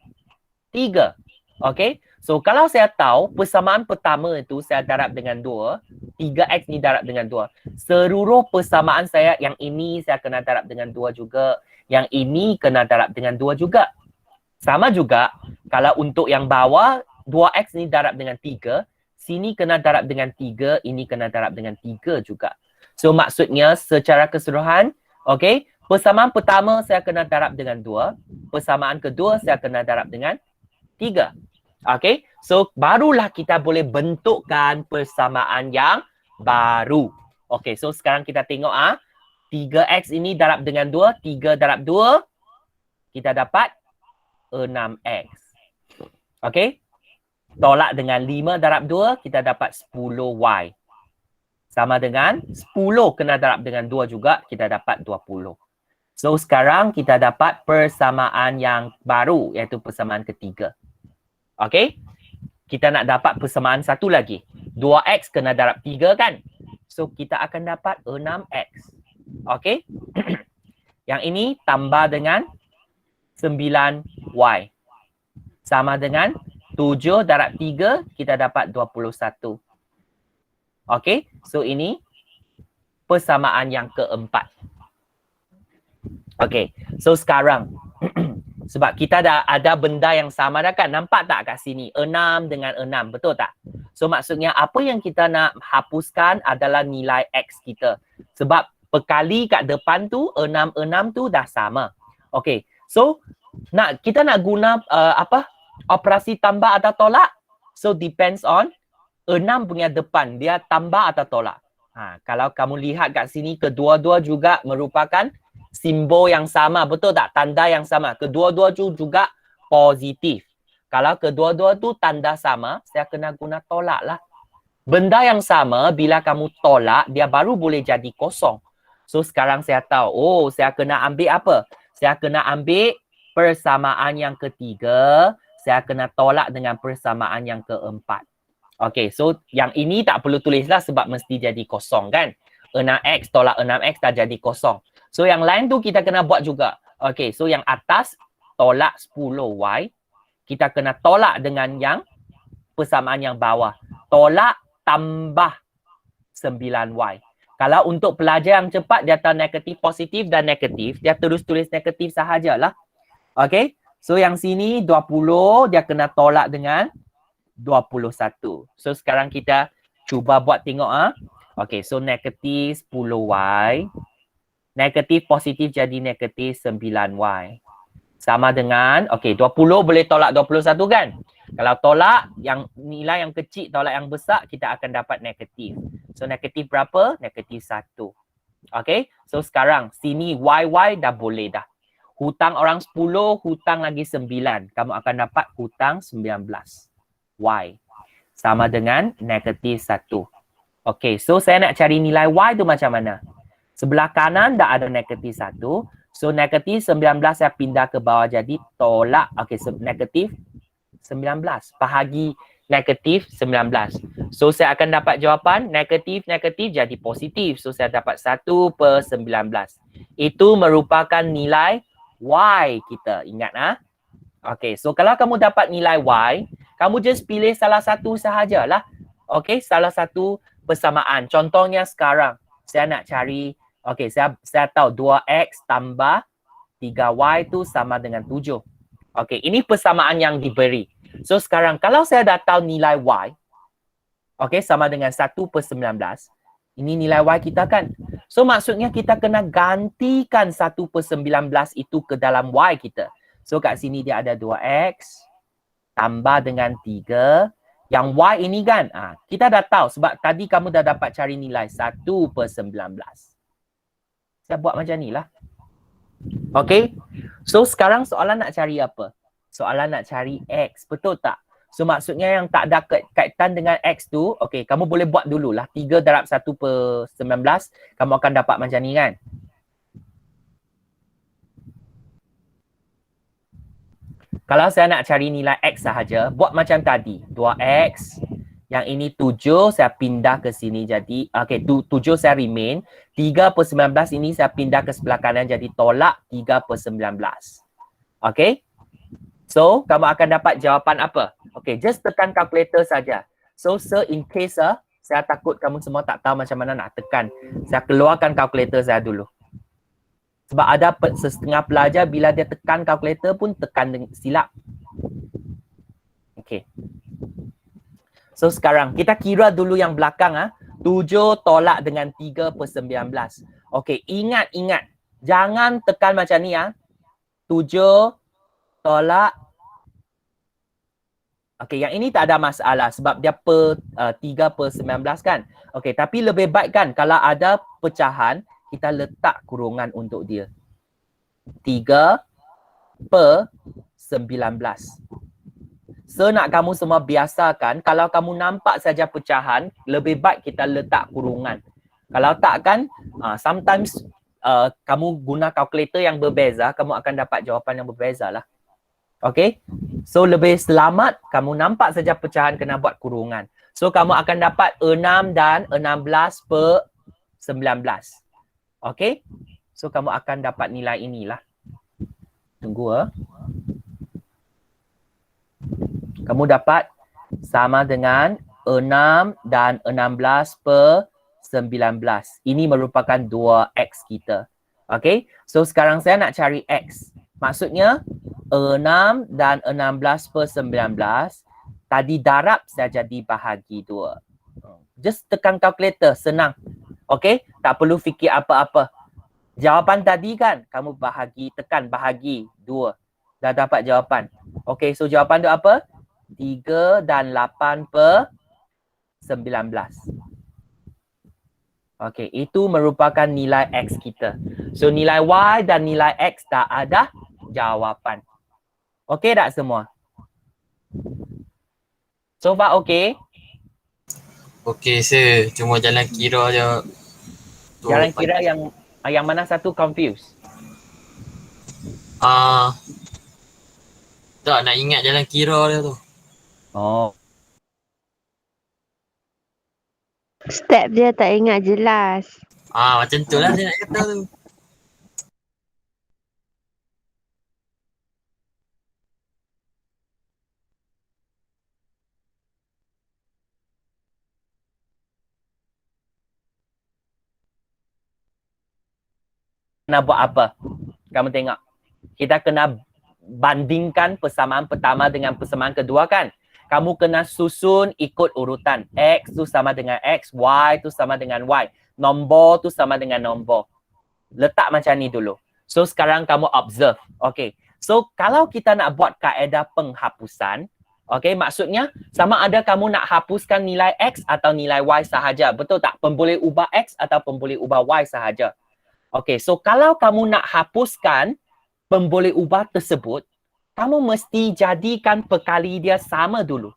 3. Okey, so kalau saya tahu persamaan pertama itu saya darab dengan 2, 3X ni darab dengan 2. Seluruh persamaan saya yang ini saya kena darab dengan 2 juga. Yang ini kena darab dengan 2 juga. Sama juga kalau untuk yang bawah 2X ni darab dengan 3, sini kena darab dengan 3, ini kena darab dengan 3 juga. So maksudnya secara keseluruhan, okey, persamaan pertama saya kena darab dengan 2, persamaan kedua saya kena darab dengan 3. Okey, so barulah kita boleh bentukkan persamaan yang baru. Okey, so sekarang kita tengok 3X ini darab dengan 2, 3 darab 2, kita dapat 6X. Okey, tolak dengan 5 darab 2, kita dapat 10Y. Sama dengan 10 kena darab dengan 2 juga, kita dapat 20. So sekarang kita dapat persamaan yang baru, iaitu persamaan ketiga. Okey, kita nak dapat persamaan satu lagi. 2X kena darab 3 kan? So kita akan dapat 6X. Okey, yang ini tambah dengan 9Y. Sama dengan 7 darab 3, kita dapat 21. Okey, so ini persamaan yang keempat. Okey, so sekarang sebab kita dah ada benda yang sama dah kan, nampak tak kat sini 6 dengan 6, betul tak? So maksudnya apa yang kita nak hapuskan adalah nilai X kita. Sebab perkali kat depan tu 6 tu dah sama. Okey, so kita nak guna operasi tambah atau tolak. So depends on 6 punya depan, dia tambah atau tolak. Kalau kamu lihat kat sini, kedua-dua juga merupakan simbol yang sama, betul tak? Tanda yang sama. Kedua-dua tu juga positif. Kalau kedua-dua tu tanda sama, saya kena guna tolak lah. Benda yang sama, bila kamu tolak, dia baru boleh jadi kosong. So sekarang saya tahu, saya kena ambil apa? Saya kena ambil persamaan yang ketiga, saya kena tolak dengan persamaan yang keempat. Okey, so yang ini tak perlu tulislah sebab mesti jadi kosong kan? 6X tolak 6X dah jadi kosong. So yang lain tu kita kena buat juga. Okey, so yang atas tolak 10Y, kita kena tolak dengan yang persamaan yang bawah. Tolak tambah 9Y. Kalau untuk pelajar yang cepat, dia tahu negatif, positif dan negatif, dia terus tulis negatif sahajalah. Okey, so yang sini 20, dia kena tolak dengan 21. So sekarang kita cuba buat tengok Okey, so negatif 10Y. Negatif positif jadi negatif 9Y. Sama dengan, okey, 20 boleh tolak 21 kan? Kalau tolak yang nilai yang kecil tolak yang besar, kita akan dapat negatif. So negatif berapa? Negatif 1. Okey, so sekarang sini YY dah boleh dah. Hutang orang 10, hutang lagi 9. Kamu akan dapat hutang 19. Y. Sama dengan negatif 1. Okey, so saya nak cari nilai Y tu macam mana? Sebelah kanan dah ada negatif 1. So negatif 19 saya pindah ke bawah jadi tolak. Okey, negatif 19. Bahagi negatif 19. So saya akan dapat jawapan negatif jadi positif. So saya dapat 1/19. Itu merupakan nilai Y kita. Ingat Okey, so kalau kamu dapat nilai Y, kamu just pilih salah satu sahajalah. Okey, salah satu persamaan. Contohnya sekarang, saya nak cari, okey, saya tahu 2X tambah 3Y tu sama dengan 7. Okey, ini persamaan yang diberi. So sekarang, kalau saya dah tahu nilai Y, okey, sama dengan 1/19, ini nilai Y kita kan. So maksudnya kita kena gantikan 1/19 itu ke dalam Y kita. So kat sini dia ada 2X tambah dengan 3. Yang Y ini kan, kita dah tahu sebab tadi kamu dah dapat cari nilai 1/19. Saya buat macam ni lah. Okay, so sekarang soalan nak cari apa? Soalan nak cari X. Betul tak? So maksudnya yang tak ada kaitan dengan X tu, okey, kamu boleh buat dululah. 3 darab 1/19, kamu akan dapat macam ni kan? Kalau saya nak cari nilai X sahaja, buat macam tadi. 2X. Yang ini 7, saya pindah ke sini jadi, okey, 7 saya remain. 3/19 ini saya pindah ke sebelah kanan jadi tolak 3/19. Okey? So, kamu akan dapat jawapan apa? Okay, just tekan kalkulator saja. So, in case saya takut kamu semua tak tahu macam mana nak tekan. Saya keluarkan kalkulator saya dulu. Sebab ada setengah pelajar bila dia tekan kalkulator pun tekan silap. Okay. So, sekarang kita kira dulu yang belakang. 7 tolak dengan 3/19. Okay, ingat. Jangan tekan macam ni. 7 tolak. Okey, yang ini tak ada masalah sebab dia 3/19 kan. Okey, tapi lebih baik kan kalau ada pecahan, kita letak kurungan untuk dia. 3/19. So nak kamu semua biasakan, kalau kamu nampak saja pecahan, lebih baik kita letak kurungan. Kalau tak kan, sometimes kamu guna kalkulator yang berbeza, kamu akan dapat jawapan yang berbeza lah. Okay, so lebih selamat kamu nampak saja pecahan kena buat kurungan. So kamu akan dapat 6 dan 16/19. Okay, so kamu akan dapat nilai inilah. Tunggu Kamu dapat sama dengan 6 dan 16/19. Ini merupakan 2X kita. Okay, so sekarang saya nak cari X. Maksudnya 6 dan 16/19 tadi darab saya jadi bahagi 2. Just tekan kalkulator, senang. Okey, tak perlu fikir apa-apa. Jawapan tadi kan, kamu tekan bahagi 2. Dah dapat jawapan. Okey, so jawapan tu apa? 3 dan 8/19. Okey, itu merupakan nilai X kita. So nilai Y dan nilai X tak ada jawapan. Okey tak semua? So far okey? Okey sir, cuma jalan kira je. Jalan kira yang mana satu confused? Tak nak ingat jalan kira dia tu. Oh, Step dia tak ingat jelas. Macam tu lah saya nak kata tu. kena buat apa? Kamu tengok. Kita kena bandingkan persamaan pertama dengan persamaan kedua kan? Kamu kena susun ikut urutan. X tu sama dengan X, Y tu sama dengan Y. Nombor tu sama dengan nombor. Letak macam ni dulu. So sekarang kamu observe. Okay. So kalau kita nak buat kaedah penghapusan, okay, maksudnya sama ada kamu nak hapuskan nilai X atau nilai Y sahaja. Betul tak? Pemboleh ubah X atau pemboleh ubah Y sahaja. Okay, so kalau kamu nak hapuskan pemboleh ubah tersebut, kamu mesti jadikan perkali dia sama dulu.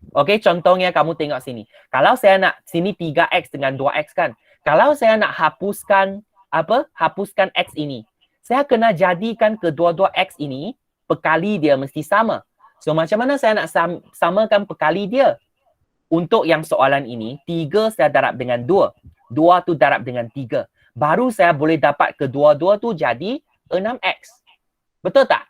Okay, contohnya kamu tengok sini. Kalau saya nak, sini 3X dengan 2X kan. Kalau saya nak hapuskan X ini. Saya kena jadikan kedua-dua X ini, perkali dia mesti sama. So macam mana saya nak samakan perkali dia? Untuk yang soalan ini, 3 saya darab dengan 2. 2 tu darab dengan 3. Baru saya boleh dapat kedua-dua tu jadi 6X. Betul tak?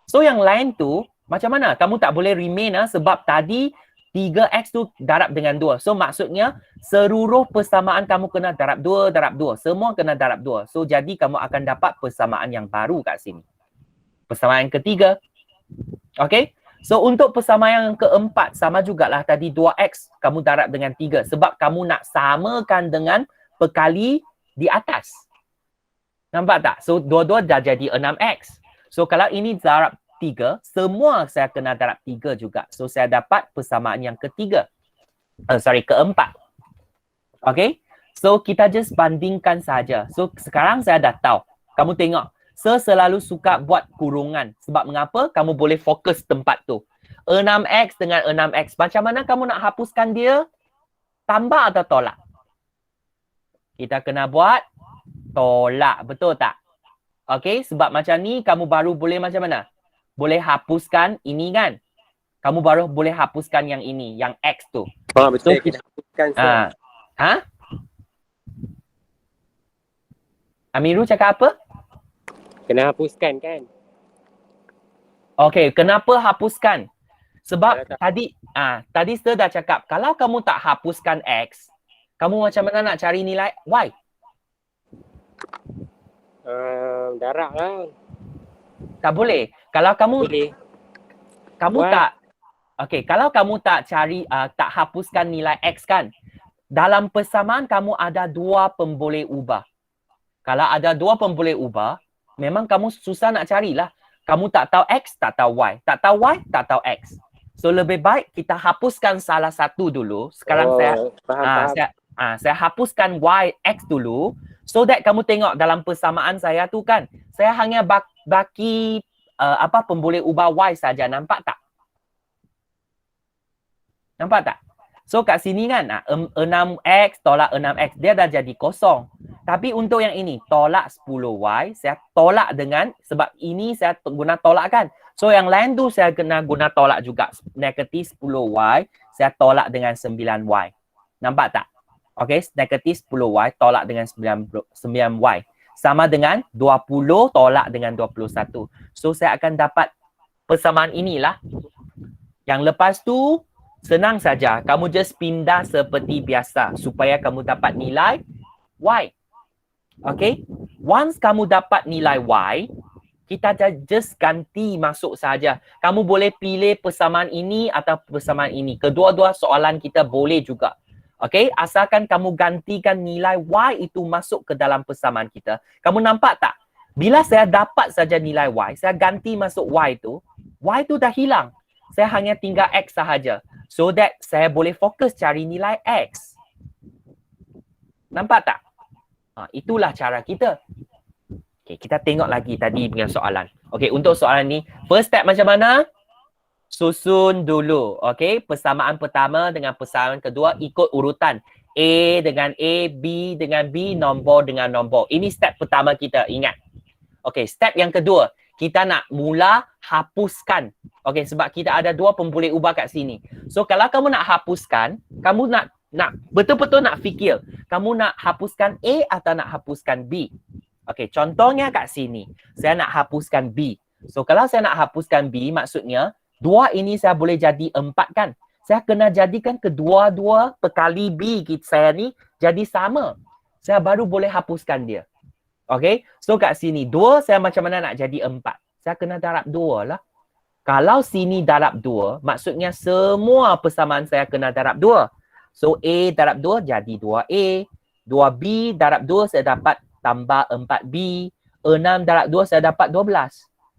So yang lain tu, macam mana? Kamu tak boleh remain sebab tadi 3X tu darab dengan 2. So maksudnya seluruh persamaan kamu kena darab 2, darab 2. Semua kena darab 2. So jadi kamu akan dapat persamaan yang baru kat sini. Persamaan yang ketiga. Okay? So untuk persamaan yang keempat, sama jugalah tadi 2X kamu darab dengan 3. Sebab kamu nak samakan dengan perkali di atas. Nampak tak? So dua-dua dah jadi 6X. So kalau ini darab 3, semua saya kena darab 3 juga. So saya dapat persamaan yang ketiga. Keempat. Okay? So kita just bandingkan saja. So sekarang saya dah tahu. Kamu tengok. selalu suka buat kurungan. Sebab mengapa? Kamu boleh fokus tempat tu. 6X dengan 6X. Macam mana kamu nak hapuskan dia? Tambah atau tolak? Kita kena buat tolak. Betul tak? Okey, sebab macam ni kamu baru boleh macam mana? Boleh hapuskan ini kan? Kamu baru boleh hapuskan yang ini, yang X tu. Betul, So, kita hapuskan Sir. Ha? Amiru cakap apa? Kena hapuskan kan? Okey, kenapa hapuskan? Sebab Kalau tak- tadi Sir dah cakap, kalau kamu tak hapuskan X, kamu macam mana nak cari nilai Y? Darab lah. Tak boleh. Kalau kamu Boleh. kamu Y. tak kalau kamu tak cari tak hapuskan nilai X kan, dalam persamaan kamu ada dua pemboleh ubah. Kalau ada dua pemboleh ubah, memang kamu susah nak carilah. Kamu tak tahu X, tak tahu Y. Tak tahu Y, tak tahu X. So lebih baik kita hapuskan salah satu dulu. Sekarang Faham. saya hapuskan Y, X dulu. So that kamu tengok dalam persamaan saya tu kan, saya hanya baki pemboleh ubah Y saja. Nampak tak? Nampak tak? So kat sini kan 6X tolak 6X dia dah jadi kosong. Tapi untuk yang ini tolak 10Y saya tolak dengan, sebab ini saya guna tolak kan. So yang lain tu saya kena guna tolak juga. Negatif 10Y saya tolak dengan 9Y. Nampak tak? Okey, negatif 10Y tolak dengan 9Y. Sama dengan 20 tolak dengan 21. So saya akan dapat persamaan inilah. Yang lepas tu senang saja. Kamu just pindah seperti biasa supaya kamu dapat nilai Y. Okay? Once kamu dapat nilai Y, kita just ganti masuk saja. Kamu boleh pilih persamaan ini atau persamaan ini. Kedua-dua soalan kita boleh juga. Okay? Asalkan kamu gantikan nilai Y itu masuk ke dalam persamaan kita. Kamu nampak tak? Bila saya dapat saja nilai Y, saya ganti masuk Y itu dah hilang. Saya hanya tinggal X sahaja. So that saya boleh fokus cari nilai X. Nampak tak? Itulah cara kita. Okay, kita tengok lagi tadi punya soalan. Okay, untuk soalan ni, first step macam mana? Susun dulu. Okay, persamaan pertama dengan persamaan kedua ikut urutan. A dengan A, B dengan B, nombor dengan nombor. Ini step pertama kita, ingat. Okay, step yang kedua. Kita nak mula hapuskan. Okay, sebab kita ada dua pemboleh ubah kat sini. So, kalau kamu nak hapuskan, kamu nak betul-betul nak fikir. Kamu nak hapuskan A atau nak hapuskan B? Okay, contohnya kat sini. Saya nak hapuskan B. So, kalau saya nak hapuskan B, maksudnya, dua ini saya boleh jadi 4 kan? Saya kena jadikan kedua-dua perkali B saya ni jadi sama. Saya baru boleh hapuskan dia. Okay, so kat sini 2 saya macam mana nak jadi 4? Saya kena darab 2 lah. Kalau sini darab 2, maksudnya semua persamaan saya kena darab 2. So A darab 2 jadi 2A. 2B darab 2 saya dapat tambah 4B. 6 darab 2 saya dapat 12.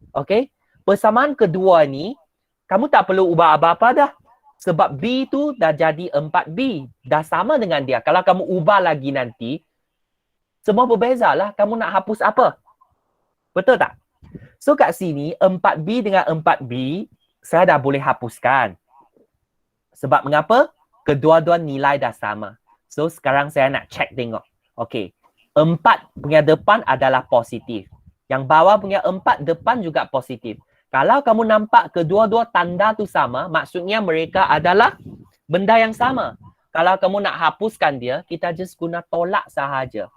Okay, persamaan kedua ni, kamu tak perlu ubah apa-apa dah. Sebab B tu dah jadi 4B. Dah sama dengan dia. Kalau kamu ubah lagi nanti, semua berbeza lah. Kamu nak hapus apa? Betul tak? So kat sini 4B dengan 4B saya dah boleh hapuskan. Sebab mengapa? Kedua-dua nilai dah sama. So sekarang saya nak check tengok. Okey. 4 punya depan adalah positif. Yang bawah punya 4 depan juga positif. Kalau kamu nampak kedua-dua tanda tu sama, maksudnya mereka adalah benda yang sama. Kalau kamu nak hapuskan dia, kita just guna tolak sahaja.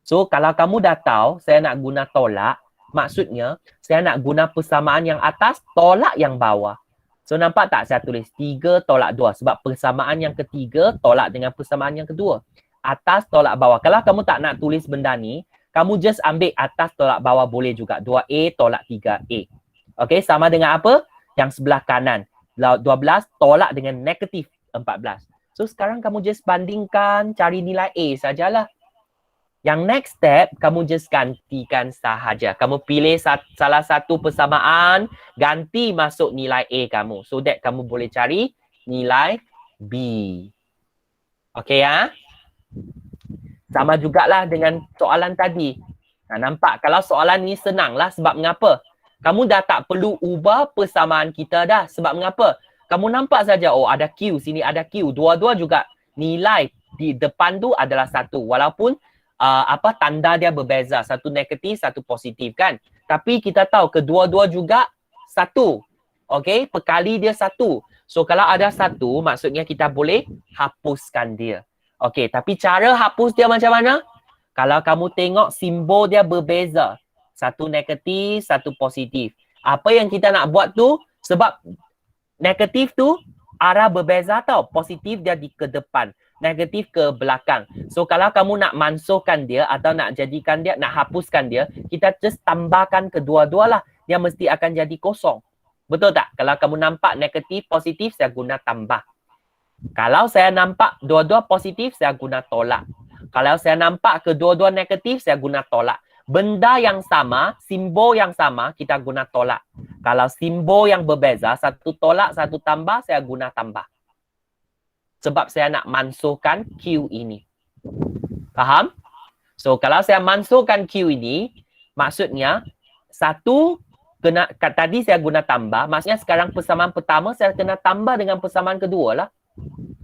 So, kalau kamu dah tahu saya nak guna tolak, maksudnya saya nak guna persamaan yang atas, tolak yang bawah. So, nampak tak saya tulis 3 tolak 2? Sebab persamaan yang ketiga tolak dengan persamaan yang kedua. Atas tolak bawah. Kalau kamu tak nak tulis benda ni, kamu just ambil atas tolak bawah boleh juga. 2A tolak 3A. Okay, sama dengan apa? Yang sebelah kanan. 12 tolak dengan negatif 14. So, sekarang kamu just bandingkan, cari nilai A sajalah. Yang next step, kamu just gantikan sahaja. Kamu pilih salah satu persamaan, ganti masuk nilai A kamu. So that kamu boleh cari nilai B. Okay ya? Sama jugalah dengan soalan tadi. Nampak? Kalau soalan ni senang lah. Sebab mengapa? Kamu dah tak perlu ubah persamaan kita dah. Sebab mengapa? Kamu nampak saja, oh ada Q, sini ada Q. Dua-dua juga nilai di depan tu adalah satu. Walaupun tanda dia berbeza. Satu negatif, satu positif kan. Tapi kita tahu kedua-dua juga satu. Okay, perkali dia satu. So kalau ada satu, maksudnya kita boleh hapuskan dia. Okay, tapi cara hapus dia macam mana? Kalau kamu tengok simbol dia berbeza. Satu negatif, satu positif. Apa yang kita nak buat tu, sebab negatif tu arah berbeza tau. Positif dia ke depan. Negatif ke belakang. So kalau kamu nak mansuhkan dia atau nak jadikan dia, nak hapuskan dia, kita just tambahkan kedua-dua lah. Dia mesti akan jadi kosong. Betul tak? Kalau kamu nampak negatif, positif, saya guna tambah. Kalau saya nampak dua-dua positif, saya guna tolak. Kalau saya nampak kedua-dua negatif, saya guna tolak. Benda yang sama, simbol yang sama, kita guna tolak. Kalau simbol yang berbeza, satu tolak, satu tambah, saya guna tambah. Sebab saya nak mansuhkan Q ini. Faham? So, kalau saya mansuhkan Q ini, maksudnya, satu, tadi saya guna tambah, maksudnya sekarang persamaan pertama, saya kena tambah dengan persamaan kedua lah.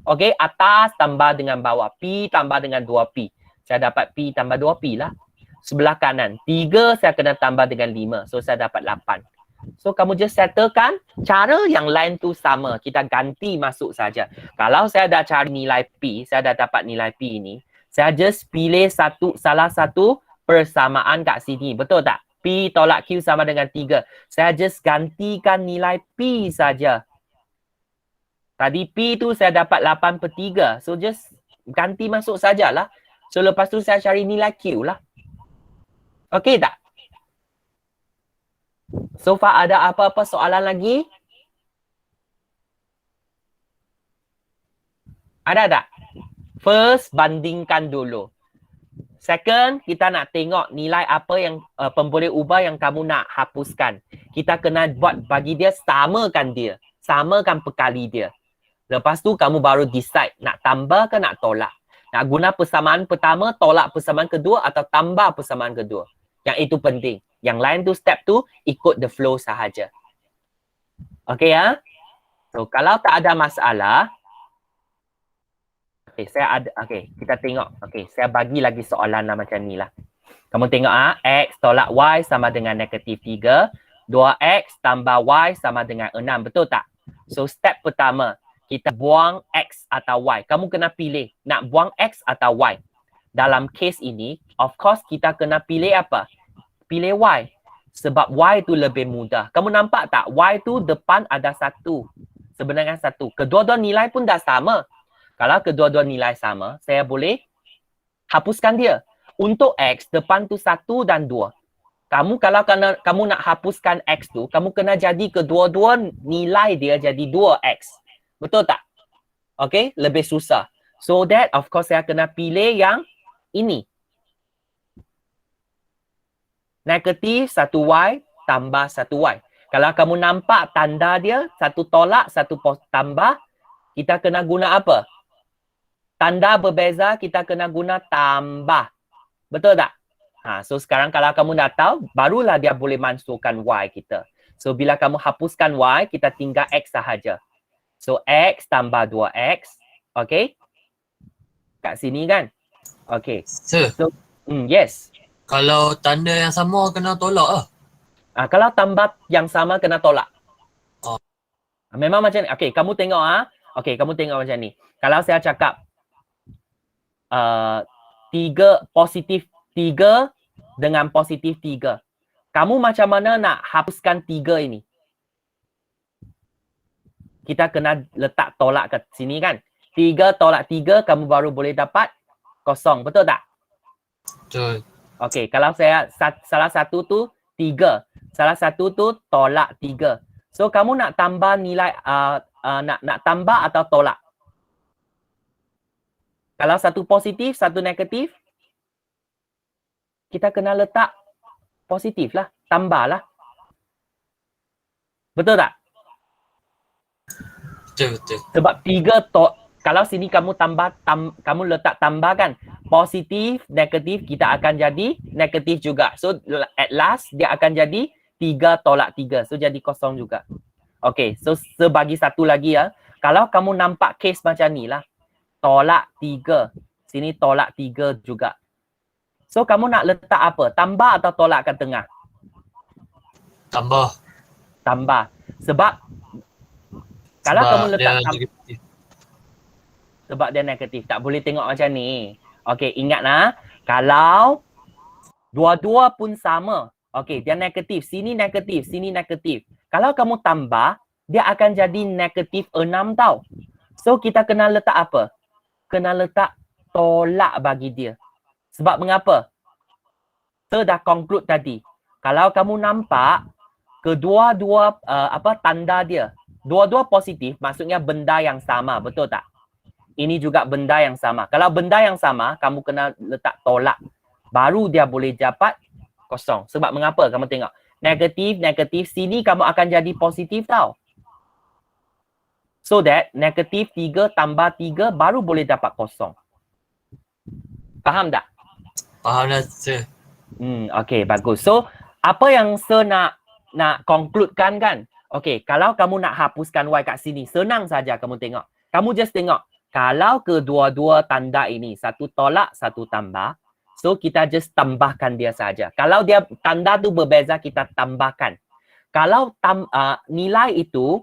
Okey, atas tambah dengan bawah. P tambah dengan 2P. Saya dapat P tambah 2P lah. Sebelah kanan. 3 saya kena tambah dengan 5. So, saya dapat 8. So, kamu just settlekan. Cara yang lain tu sama. Kita ganti masuk saja. Kalau saya dah cari nilai P, saya dah dapat nilai P ni. Saya just pilih salah satu persamaan kat sini. Betul tak? P tolak Q sama dengan 3. Saya just gantikan nilai P saja. Tadi P tu saya dapat 8/3. So just ganti masuk sajalah. So lepas tu saya cari nilai Q lah. Okey tak? So far ada apa-apa soalan lagi? Ada tak? First, bandingkan dulu. Second, kita nak tengok nilai apa yang pemboleh ubah yang kamu nak hapuskan. Kita kena buat bagi dia, samakan dia. Samakan perkali dia. Lepas tu kamu baru decide nak tambah ke nak tolak. Nak guna persamaan pertama, tolak persamaan kedua atau tambah persamaan kedua. Yang itu penting. Yang lain tu step tu ikut the flow sahaja. Okey ya? So kalau tak ada masalah, kita tengok. Okey, saya bagi lagi soalan lah macam ni lah. Kamu tengok X tolak Y sama dengan negatif 3. 2X tambah Y sama dengan 6. Betul tak? So step pertama, kita buang X atau Y. Kamu kena pilih nak buang X atau Y. Dalam case ini, of course kita kena pilih apa? Pilih Y. Sebab Y tu lebih mudah. Kamu nampak tak? Y tu depan ada 1. Sebenarnya 1. Kedua-dua nilai pun dah sama. Kalau kedua-dua nilai sama, saya boleh hapuskan dia. Untuk X, depan tu 1 dan 2. Kalau kamu nak hapuskan X tu, kamu kena jadi kedua-dua nilai dia jadi 2X. Betul tak? Okay, lebih susah. So that, of course, saya kena pilih yang ini. Negatif 1Y tambah 1Y. Kalau kamu nampak tanda dia, satu tolak, satu tambah, kita kena guna apa? Tanda berbeza, kita kena guna tambah. Betul tak? So sekarang kalau kamu dah tahu, barulah dia boleh mansuhkan Y kita. So bila kamu hapuskan Y, kita tinggal X sahaja. So, X tambah 2X. Okay? Kat sini kan? Okay. Sir, So, yes. kalau tanda yang sama kena tolak lah. Kalau tambah yang sama kena tolak. Oh. Memang macam ni. Okay, kamu tengok Okay, kamu tengok macam ni. Kalau saya cakap 3 positif 3 dengan positif 3. Kamu macam mana nak hapuskan 3 ini? Kita kena letak tolak ke sini kan. 3 tolak 3, kamu baru boleh dapat 0. Betul tak? Betul. Okey, kalau saya salah satu tu 3. Salah satu tu tolak 3. So, kamu nak tambah nilai, nak tambah atau tolak? Kalau satu positif, satu negatif, kita kena letak positif lah. Tambah lah. Betul tak? Betul. Sebab 3 kalau sini kamu kamu letak tambah kan. positif, negatif, kita akan jadi negatif juga. So at last dia akan jadi 3 tolak 3. So jadi kosong juga. Okay, so sebagi satu lagi ya. Kalau kamu nampak case macam ni lah. Tolak 3. Sini tolak 3 juga. So kamu nak letak apa? Tambah atau tolak kat tengah? Tambah. Tambah. Sebab kalau kamu letak negatif. sebab dia negatif. Tak boleh tengok macam ni. Okey, ingatlah. Kalau dua-dua pun sama. Okey, dia negatif. Sini negatif. Sini negatif. Kalau kamu tambah, dia akan jadi negatif 6 tau. So, kita kena letak apa? Kena letak tolak bagi dia. Sebab mengapa? Kita dah conclude tadi. Kalau kamu nampak, kedua-dua tanda dia. Dua-dua positif, maksudnya benda yang sama. Betul tak? Ini juga benda yang sama. Kalau benda yang sama, kamu kena letak tolak. Baru dia boleh dapat kosong. Sebab mengapa? Kamu tengok. Negatif, negatif. Sini kamu akan jadi positif tau. So that negatif 3 tambah 3 baru boleh dapat kosong. Faham tak? Faham dah, sir. Okay, bagus. So, apa yang Sir nak concludekan kan? Okay, kalau kamu nak hapuskan Y kat sini, senang saja kamu tengok. Kamu just tengok. Kalau kedua-dua tanda ini, satu tolak, satu tambah, so kita just tambahkan dia saja. Kalau dia tanda tu berbeza, kita tambahkan. Kalau nilai itu,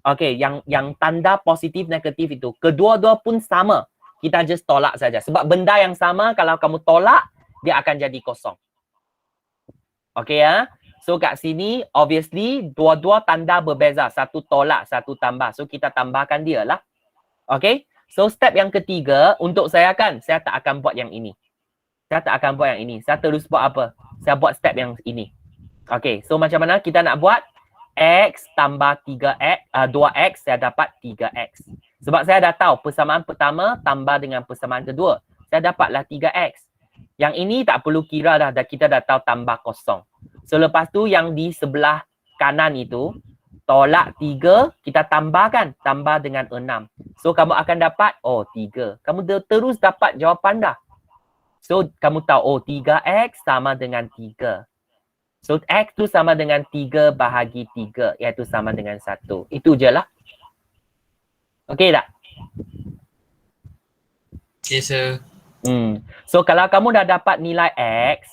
okay, yang tanda positif, negatif itu, kedua-dua pun sama, kita just tolak saja. Sebab benda yang sama, kalau kamu tolak, dia akan jadi kosong. Okay ya? So kat sini, obviously, dua-dua tanda berbeza. Satu tolak, satu tambah. So kita tambahkan dia lah. Okay? So step yang ketiga, untuk saya kan, saya tak akan buat yang ini. Saya tak akan buat yang ini. Saya terus buat apa? Saya buat step yang ini. Okay, so macam mana kita nak buat? X tambah 2X, saya dapat 3X. Sebab saya dah tahu persamaan pertama tambah dengan persamaan kedua. Saya dapatlah 3X. Yang ini tak perlu kira dah, kita dah tahu tambah kosong. So lepas tu yang di sebelah kanan itu, tolak 3, kita tambahkan. Tambah dengan 6. So, kamu akan dapat, 3. Kamu terus dapat jawapan dah. So, kamu tahu, 3X sama dengan 3. So, X tu sama dengan 3 bahagi 3. Iaitu sama dengan 1. Itu je lah. Okey tak? Okay, sir. So, kalau kamu dah dapat nilai X,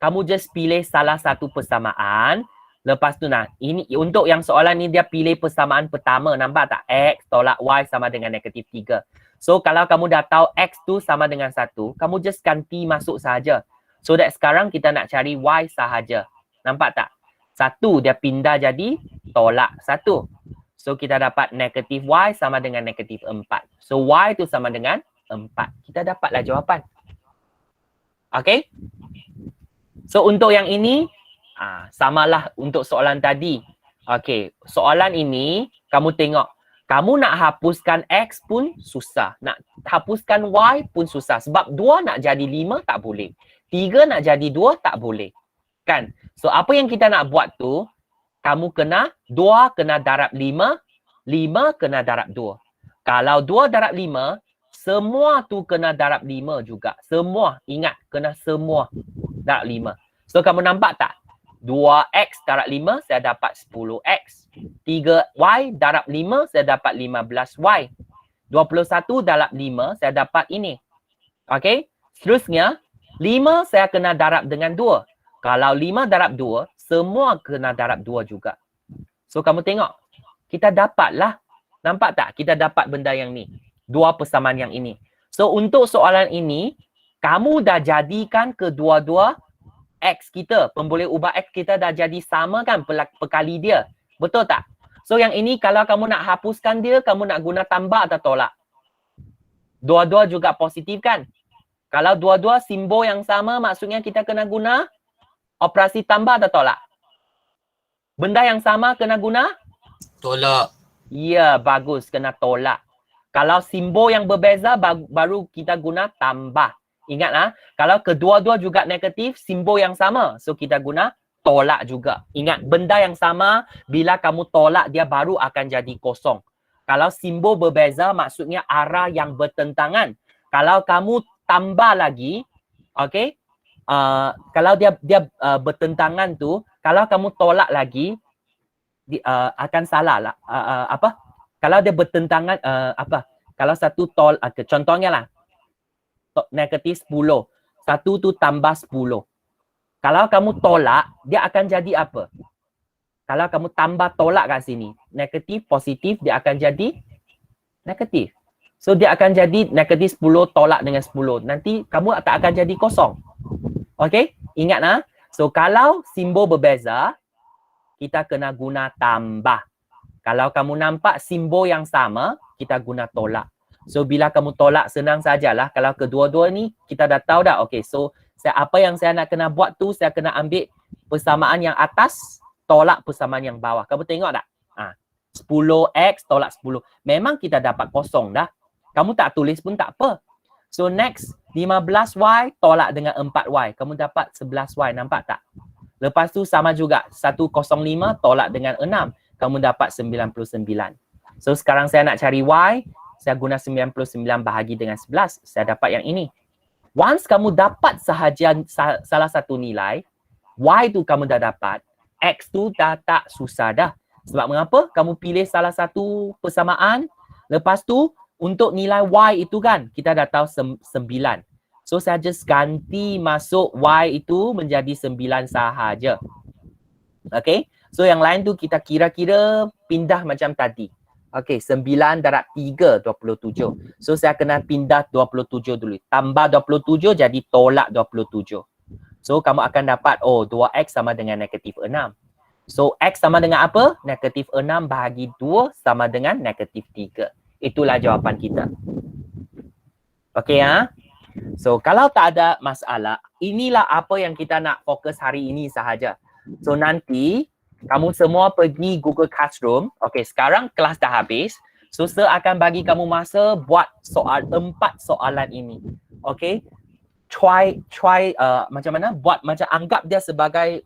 kamu just pilih salah satu persamaan. Lepas tu ini untuk yang soalan ni dia pilih persamaan pertama. Nampak tak? X tolak Y sama dengan negatif 3. So kalau kamu dah tahu X tu sama dengan 1, kamu just ganti masuk sahaja. So that sekarang kita nak cari Y sahaja. Nampak tak? 1 dia pindah jadi tolak 1. So kita dapat negatif Y sama dengan negatif 4. So Y tu sama dengan 4. Kita dapatlah jawapan. Okay? So untuk yang ini, samalah untuk soalan tadi. Okey, soalan ini kamu tengok. Kamu nak hapuskan X pun susah. Nak hapuskan Y pun susah. Sebab 2 nak jadi 5 tak boleh. 3 nak jadi 2 tak boleh. Kan? So apa yang kita nak buat tu, kamu kena 2 kena darab 5, 5 kena darab 2. Kalau 2 darab 5, semua tu kena darab 5 juga. Semua, ingat, kena semua darab 5. So kamu nampak tak? 2X darab 5, saya dapat 10X. 3Y darab 5, saya dapat 15Y. 21 darab 5, saya dapat ini. Okey? Seterusnya, 5 saya kena darab dengan 2. Kalau 5 darab 2, semua kena darab 2 juga. So, kamu tengok. Kita dapatlah. Nampak tak? Kita dapat benda yang ni. 2 persamaan yang ini. So, untuk soalan ini, kamu dah jadikan kedua-dua X kita, pemboleh ubah X kita dah jadi sama kan perkali dia. Betul tak? So yang ini kalau kamu nak hapuskan dia, kamu nak guna tambah atau tolak? Dua-dua juga positif kan? Kalau dua-dua simbol yang sama, maksudnya kita kena guna operasi tambah atau tolak? Benda yang sama kena guna? Tolak. Ya, bagus. Kena tolak. Kalau simbol yang berbeza, baru kita guna tambah. Ingatlah, kalau kedua-dua juga negatif, simbol yang sama. So, kita guna tolak juga. Ingat, benda yang sama, bila kamu tolak, dia baru akan jadi kosong. Kalau simbol berbeza, maksudnya arah yang bertentangan. Kalau kamu tambah lagi, okay, kalau dia bertentangan tu, kalau kamu tolak lagi, akan salah lah. Apa? Kalau dia bertentangan, kalau satu contohnya lah, negatif 10. Satu tu tambah 10. Kalau kamu tolak, dia akan jadi apa? Kalau kamu tambah tolak kat sini, negatif, positif, dia akan jadi negatif. So, dia akan jadi negatif 10 tolak dengan 10. Nanti kamu tak akan jadi kosong. Okay? Ingat lah. So, kalau simbol berbeza, kita kena guna tambah. Kalau kamu nampak simbol yang sama, kita guna tolak. So, bila kamu tolak, senang sajalah. Kalau kedua-dua ni, kita dah tahu dah. Okay, so apa yang saya nak kena buat tu, saya kena ambil persamaan yang atas, tolak persamaan yang bawah. Kamu tengok tak? 10x tolak 10. Memang kita dapat kosong dah. Kamu tak tulis pun tak apa. So next, 15y tolak dengan 4y. Kamu dapat 11y. Nampak tak? Lepas tu sama juga. 105 tolak dengan 6. Kamu dapat 99. So sekarang saya nak cari y. Saya guna 99 bahagi dengan 11. Saya dapat yang ini. Once kamu dapat sahaja salah satu nilai, y tu kamu dah dapat. X tu dah tak susah dah. Sebab mengapa? Kamu pilih salah satu persamaan. Lepas tu, untuk nilai Y itu kan, kita dah tahu 9. So, saya just ganti masuk Y itu menjadi 9 sahaja. Okay? So, yang lain tu kita kira-kira pindah macam tadi. Okay, 9 darab 3, 27. So, saya kena pindah 27 dulu. Tambah 27 jadi tolak 27. So, kamu akan dapat, 2x sama dengan negatif 6. So, x sama dengan apa? Negatif 6 bahagi 2 sama dengan negatif 3. Itulah jawapan kita. Okay, ha? So, kalau tak ada masalah, inilah apa yang kita nak fokus hari ini sahaja. So, nanti, kamu semua pergi Google Classroom. Okay, sekarang kelas dah habis. So, saya akan bagi kamu masa buat 4 soalan ini. Okay? Try macam mana, buat macam anggap dia sebagai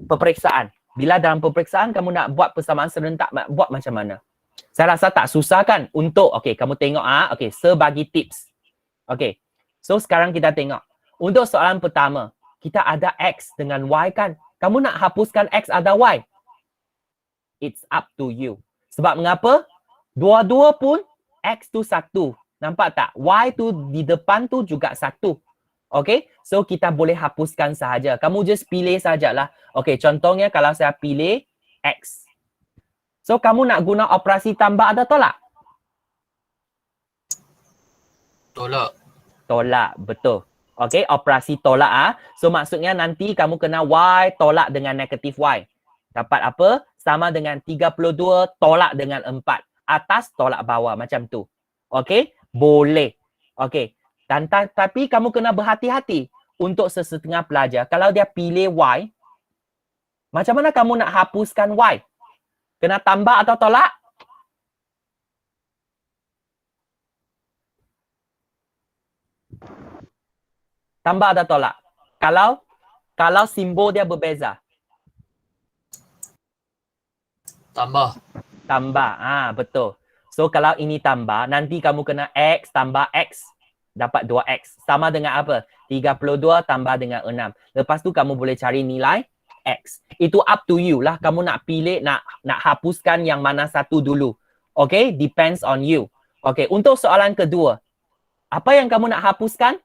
peperiksaan. Bila dalam peperiksaan kamu nak buat persamaan serentak, buat macam mana? Saya rasa tak susah kan untuk kamu tengok sebagi tips. So sekarang kita tengok. Untuk soalan pertama, kita ada x dengan y kan? Kamu nak hapuskan x ada y? It's up to you. Sebab mengapa? Dua-dua pun x tu 1. Nampak tak? Y tu di depan tu juga 1. Okay? So, kita boleh hapuskan sahaja. Kamu just pilih sajalah. Okay, contohnya kalau saya pilih X. So, kamu nak guna operasi tambah atau tolak? Tolak. Tolak, betul. Okay, operasi tolak. So, maksudnya nanti kamu kena Y tolak dengan negatif Y. Dapat apa? Sama dengan 32 tolak dengan 4. Atas tolak bawah, macam tu. Okay? Boleh. Okay. Dan tapi kamu kena berhati-hati untuk sesetengah pelajar. Kalau dia pilih Y, macam mana kamu nak hapuskan Y? Kena tambah atau tolak? Tambah atau tolak? Kalau simbol dia berbeza. Tambah. Tambah. Betul. So, kalau ini tambah, nanti kamu kena X tambah X. Dapat 2X. Sama dengan apa? 32 tambah dengan 6. Lepas tu, kamu boleh cari nilai X. Itu up to you lah. Kamu nak pilih, nak hapuskan yang mana satu dulu. Okay? Depends on you. Okay. Untuk soalan kedua. Apa yang kamu nak hapuskan?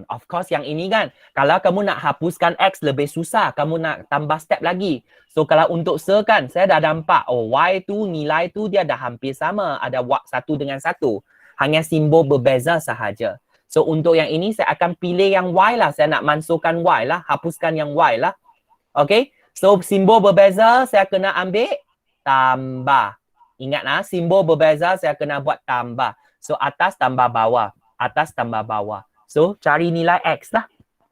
Of course, yang ini kan. Kalau kamu nak hapuskan X lebih susah. Kamu nak tambah step lagi. So, kalau untuk kan, saya dah nampak. Y tu, nilai tu dia dah hampir sama. Ada satu dengan satu. Hanya simbol berbeza sahaja. So, untuk yang ini, saya akan pilih yang Y lah. Saya nak masukkan Y lah. Hapuskan yang Y lah. Okay. So, simbol berbeza, saya kena ambil tambah. Ingat lah, simbol berbeza, saya kena buat tambah. So, atas tambah bawah. Atas tambah bawah. So, cari nilai X lah.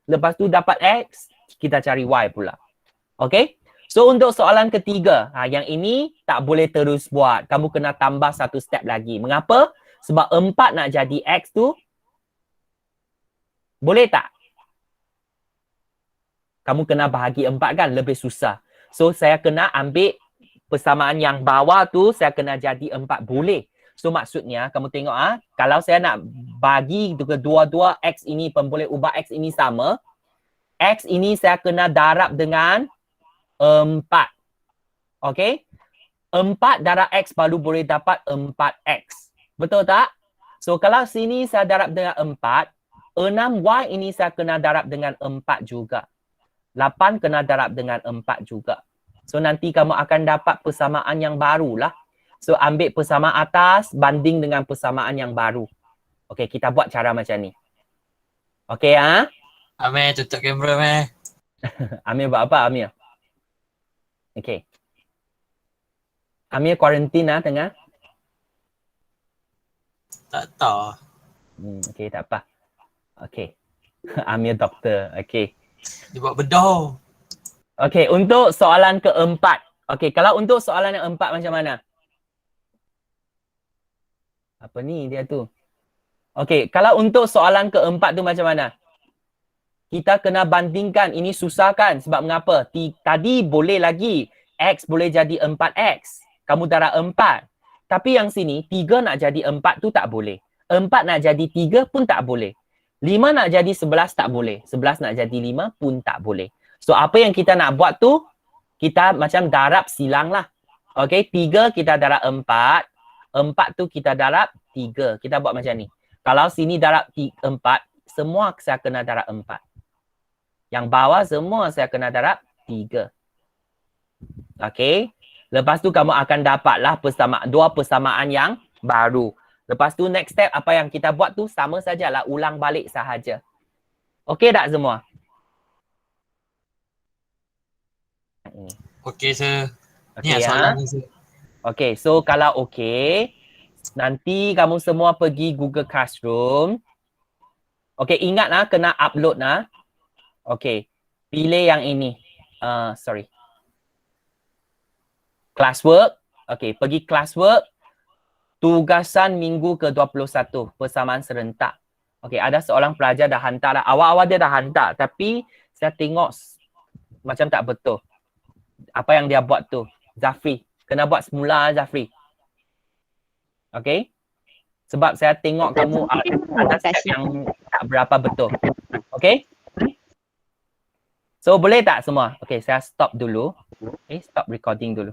Lepas tu dapat X, kita cari Y pula. Okay? So, untuk soalan ketiga, yang ini tak boleh terus buat. Kamu kena tambah satu step lagi. Mengapa? Sebab 4 nak jadi X tu, boleh tak? Kamu kena bahagi 4 kan? Lebih susah. So, saya kena ambil persamaan yang bawah tu, saya kena jadi 4. Boleh. So maksudnya kamu tengok kalau saya nak bagi kedua-dua X ini pemboleh ubah X ini sama, X ini saya kena darab dengan 4. Okay? 4 darab X baru boleh dapat 4X. Betul tak? So kalau sini saya darab dengan 4, 6Y ini saya kena darab dengan 4 juga. 8 kena darab dengan 4 juga. So nanti kamu akan dapat persamaan yang baru lah. So ambil persamaan atas banding dengan persamaan yang baru. Okay, kita buat cara macam ni. Okay Amir tutup kamera meh. Amir buat apa Amir? Okay. Amir quarantine tengah? Tak tahu. Okay, tak apa. Okay. Amir doktor. Okay. Dia buat bedah. Okay, untuk soalan keempat. Okay, kalau untuk soalan yang keempat macam mana? Apa ni dia tu? Okay, kalau untuk soalan keempat tu macam mana? Kita kena bandingkan. Ini susah kan? Sebab mengapa? Tadi boleh lagi. X boleh jadi 4X. Kamu darab 4. Tapi yang sini, 3 nak jadi 4 tu tak boleh. 4 nak jadi 3 pun tak boleh. 5 nak jadi 11 tak boleh. 11 nak jadi 5 pun tak boleh. So, apa yang kita nak buat tu, kita macam darab silang lah. Okay, 3 kita darab 4. 4 tu kita darab 3. Kita buat macam ni. Kalau sini darab 4, semua saya kena darab 4. Yang bawah semua saya kena darab 3. Okay. Lepas tu kamu akan dapatlah dua persamaan yang baru. Lepas tu next step apa yang kita buat tu sama sajalah, ulang balik sahaja. Okay tak semua? Okey sir. Ni Okay, soalan ni sir. Okay, so kalau okay, nanti kamu semua pergi Google Classroom. Okay, ingatlah kena upload lah. Okay, pilih yang ini. Sorry. Classwork. Okay, pergi classwork. Tugasan minggu ke-21. Persamaan serentak. Okay, ada seorang pelajar dah hantar dah. Awal-awal dia dah hantar. Tapi saya tengok macam tak betul. Apa yang dia buat tu. Zafri. Kena buat semula Zafri. Okay. Sebab saya tengok kamu ada step yang tak berapa betul. Okay. So boleh tak semua? Okay, saya stop dulu. Okay, stop recording dulu.